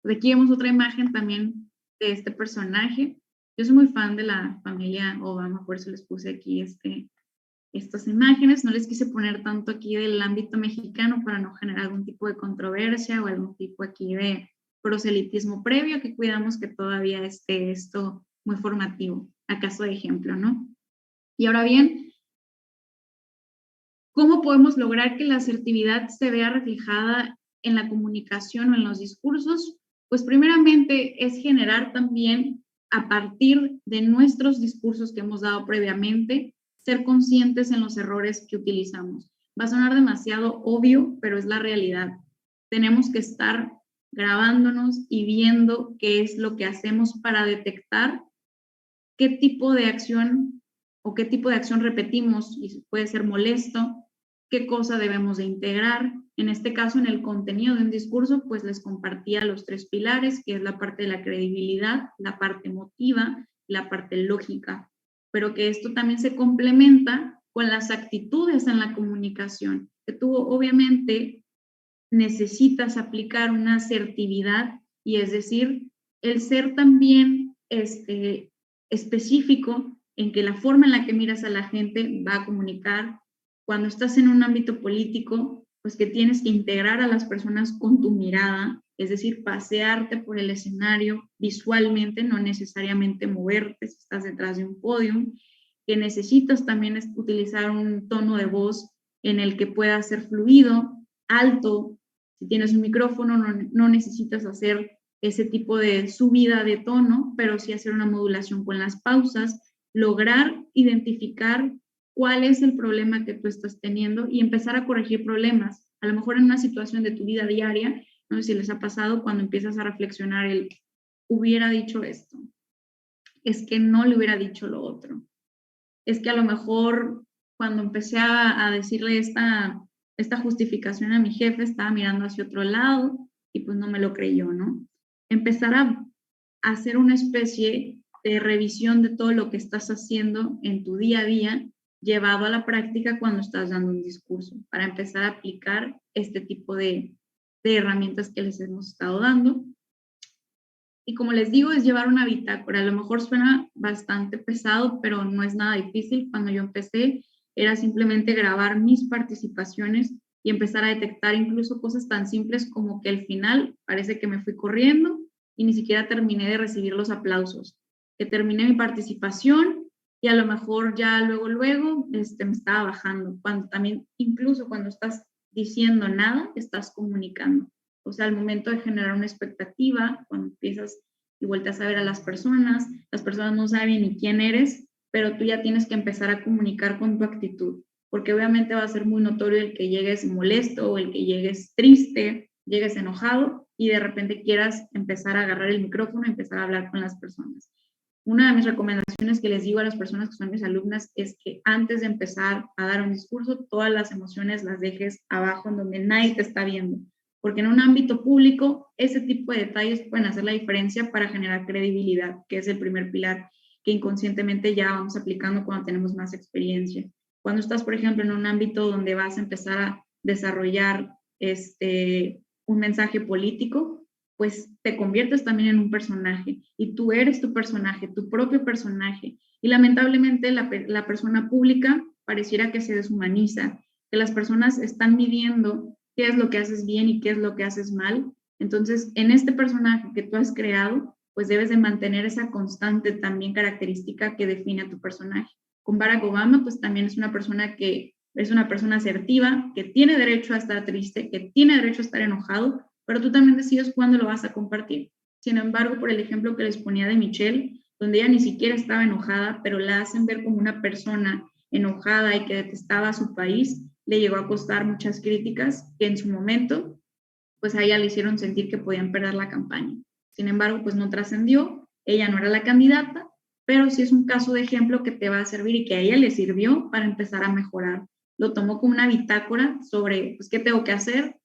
aquí vemos otra imagen también de este personaje. Yo soy muy fan de la familia Obama, por eso les puse aquí estas imágenes. No les quise poner tanto aquí del ámbito mexicano para no generar algún tipo de controversia o algún tipo aquí de proselitismo previo, que cuidamos que todavía esté esto muy formativo, acaso de ejemplo, ¿no? Y ahora bien, ¿cómo podemos lograr que la asertividad se vea reflejada en la comunicación o en los discursos? Pues primeramente es generar también, a partir de nuestros discursos que hemos dado previamente, ser conscientes en los errores que utilizamos. Va a sonar demasiado obvio, pero es la realidad. Tenemos que estar grabándonos y viendo qué es lo que hacemos para detectar qué tipo de acción o qué tipo de acción repetimos y puede ser molesto, qué cosa debemos de integrar. En este caso, en el contenido de un discurso, pues les compartía los 3 pilares, que es la parte de la credibilidad, la parte emotiva la parte lógica, pero que esto también se complementa con las actitudes en la comunicación, que tú obviamente necesitas aplicar una asertividad, y es decir, el ser también específico en que la forma en la que miras a la gente va a comunicar. Cuando estás en un ámbito político, pues que tienes que integrar a las personas con tu mirada, es decir, pasearte por el escenario visualmente, no necesariamente moverte si estás detrás de un podio, que necesitas también utilizar un tono de voz en el que pueda ser fluido, alto. Si tienes un micrófono, no necesitas hacer ese tipo de subida de tono, pero sí hacer una modulación con las pausas, lograr identificar cuál es el problema que tú estás teniendo y empezar a corregir problemas. A lo mejor en una situación de tu vida diaria, no sé si les ha pasado cuando empiezas a reflexionar el, hubiera dicho esto, es que no le hubiera dicho lo otro, es que a lo mejor cuando empecé a decirle esta justificación a mi jefe, estaba mirando hacia otro lado y pues no me lo creyó, ¿no? Empezar a hacer una especie de revisión de todo lo que estás haciendo en tu día a día, llevado a la práctica cuando estás dando un discurso, para empezar a aplicar este tipo de herramientas que les hemos estado dando. Y como les digo, es llevar una bitácora. A lo mejor suena bastante pesado, pero no es nada difícil. Cuando yo empecé, era simplemente grabar mis participaciones y empezar a detectar incluso cosas tan simples como que al final parece que me fui corriendo y ni siquiera terminé de recibir los aplausos. Que terminé mi participación y a lo mejor ya luego me estaba bajando. Cuando también, incluso cuando estás diciendo nada, estás comunicando. O sea, al momento de generar una expectativa, cuando empiezas y vueltas a ver a las personas no saben ni quién eres, pero tú ya tienes que empezar a comunicar con tu actitud, porque obviamente va a ser muy notorio el que llegues molesto o el que llegues triste, llegues enojado y de repente quieras empezar a agarrar el micrófono y empezar a hablar con las personas. Una de mis recomendaciones que les digo a las personas que son mis alumnas es que antes de empezar a dar un discurso, todas las emociones las dejes abajo en donde nadie te está viendo, porque en un ámbito público ese tipo de detalles pueden hacer la diferencia para generar credibilidad, que es el primer pilar que inconscientemente ya vamos aplicando cuando tenemos más experiencia. Cuando estás, por ejemplo, en un ámbito donde vas a empezar a desarrollar un mensaje político, pues te conviertes también en un personaje y tú eres tu personaje, tu propio personaje. Y lamentablemente la persona pública pareciera que se deshumaniza, que las personas están midiendo qué es lo que haces bien y qué es lo que haces mal. Entonces, en este personaje que tú has creado, pues debes de mantener esa constante también característica que define a tu personaje. Con Barack Obama, pues también es una persona que es una persona asertiva, que tiene derecho a estar triste, que tiene derecho a estar enojado, pero tú también decides cuándo lo vas a compartir. Sin embargo, por el ejemplo que les ponía de Michelle, donde ella ni siquiera estaba enojada, pero la hacen ver como una persona enojada y que detestaba a su país, le llegó a costar muchas críticas que en su momento, pues a ella le hicieron sentir que podían perder la campaña. Sin embargo, pues no trascendió, ella no era la candidata, pero sí es un caso de ejemplo que te va a servir y que a ella le sirvió para empezar a mejorar. Lo tomó como una bitácora sobre, pues, ¿qué tengo que hacer?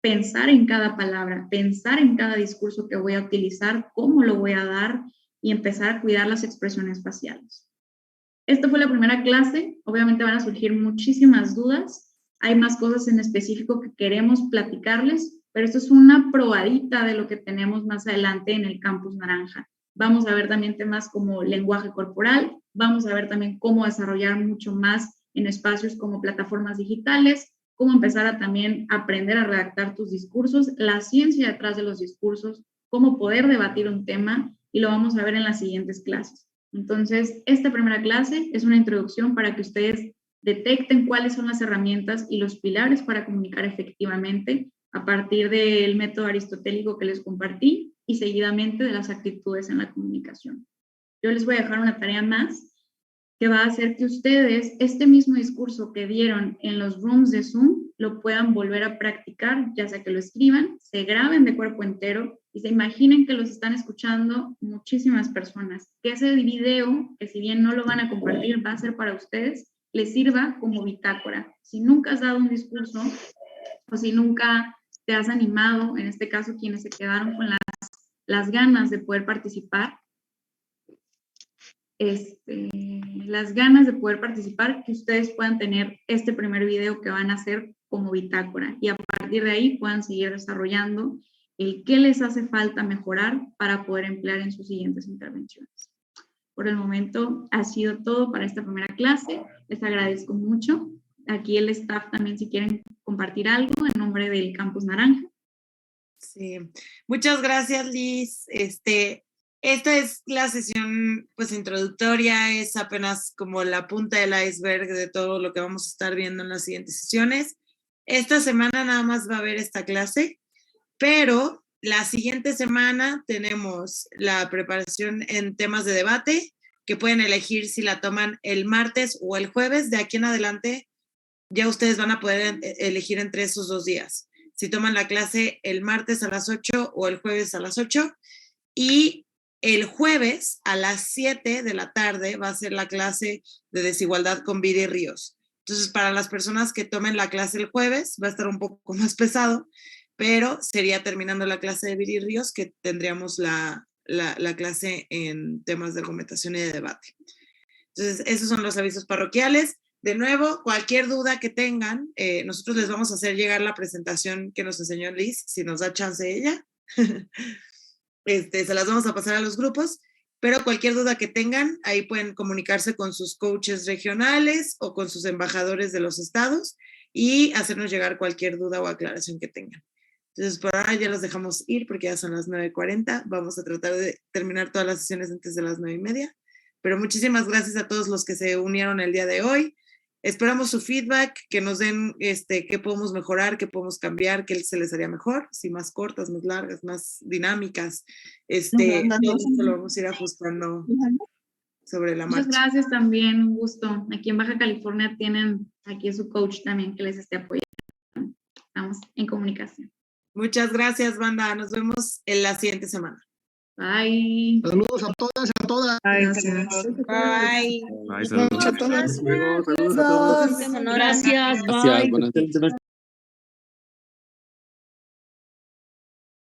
Pensar en cada palabra, pensar en cada discurso que voy a utilizar, cómo lo voy a dar y empezar a cuidar las expresiones faciales. Esta fue la primera clase, obviamente van a surgir muchísimas dudas, hay más cosas en específico que queremos platicarles, pero esto es una probadita de lo que tenemos más adelante en el Campus Naranja. Vamos a ver también temas como lenguaje corporal, vamos a ver también cómo desarrollar mucho más en espacios como plataformas digitales, cómo empezar a también aprender a redactar tus discursos, la ciencia detrás de los discursos, cómo poder debatir un tema, y lo vamos a ver en las siguientes clases. Entonces, esta primera clase es una introducción para que ustedes detecten cuáles son las herramientas y los pilares para comunicar efectivamente a partir del método aristotélico que les compartí y seguidamente de las actitudes en la comunicación. Yo les voy a dejar una tarea más que va a hacer que ustedes este mismo discurso que dieron en los rooms de Zoom lo puedan volver a practicar, ya sea que lo escriban, se graben de cuerpo entero y se imaginen que los están escuchando muchísimas personas. Que ese video, que si bien no lo van a compartir, va a ser para ustedes, les sirva como bitácora. Si nunca has dado un discurso o si nunca te has animado, en este caso quienes se quedaron con las ganas de poder participar, las ganas de poder participar, que ustedes puedan tener este primer video que van a hacer como bitácora y a partir de ahí puedan seguir desarrollando el qué les hace falta mejorar para poder emplear en sus siguientes intervenciones. Por el momento ha sido todo para esta primera clase. Les agradezco mucho. Aquí el staff también, si quieren compartir algo en nombre del Campus Naranja. Sí, muchas gracias, Liz. Esta es la sesión pues introductoria, es apenas como la punta del iceberg de todo lo que vamos a estar viendo en las siguientes sesiones. Esta semana nada más va a haber esta clase, pero la siguiente semana tenemos la preparación en temas de debate, que pueden elegir si la toman el martes o el jueves. De aquí en adelante ya ustedes van a poder elegir entre esos 2 días. Si toman la clase el martes a las 8 o el jueves a las 8. Y el jueves a las 7 de la tarde va a ser la clase de desigualdad con Viri Ríos. Entonces, para las personas que tomen la clase el jueves, va a estar un poco más pesado, pero sería terminando la clase de Viri Ríos que tendríamos la clase en temas de argumentación y de debate. Entonces, esos son los avisos parroquiales. De nuevo, cualquier duda que tengan, nosotros les vamos a hacer llegar la presentación que nos enseñó Liz, si nos da chance ella. Se las vamos a pasar a los grupos, pero cualquier duda que tengan, ahí pueden comunicarse con sus coaches regionales o con sus embajadores de los estados y hacernos llegar cualquier duda o aclaración que tengan. Entonces, por ahora ya los dejamos ir porque ya son las 9:40. Vamos a tratar de terminar todas las sesiones antes de las 9:30. Pero muchísimas gracias a todos los que se unieron el día de hoy. Esperamos su feedback, que nos den qué podemos mejorar, qué podemos cambiar, qué se les haría mejor, si más cortas, más largas, más dinámicas. Todo esto lo vamos a ir ajustando sobre la marcha. Muchas gracias también, un gusto. Aquí en Baja California tienen aquí a su coach también que les esté apoyando. Estamos en comunicación. Muchas gracias, banda. Nos vemos en la siguiente semana. Bye. Saludos a todas y a todas. Gracias. Bye. Saludos a todos. Saludos a todos. Gracias. Bye.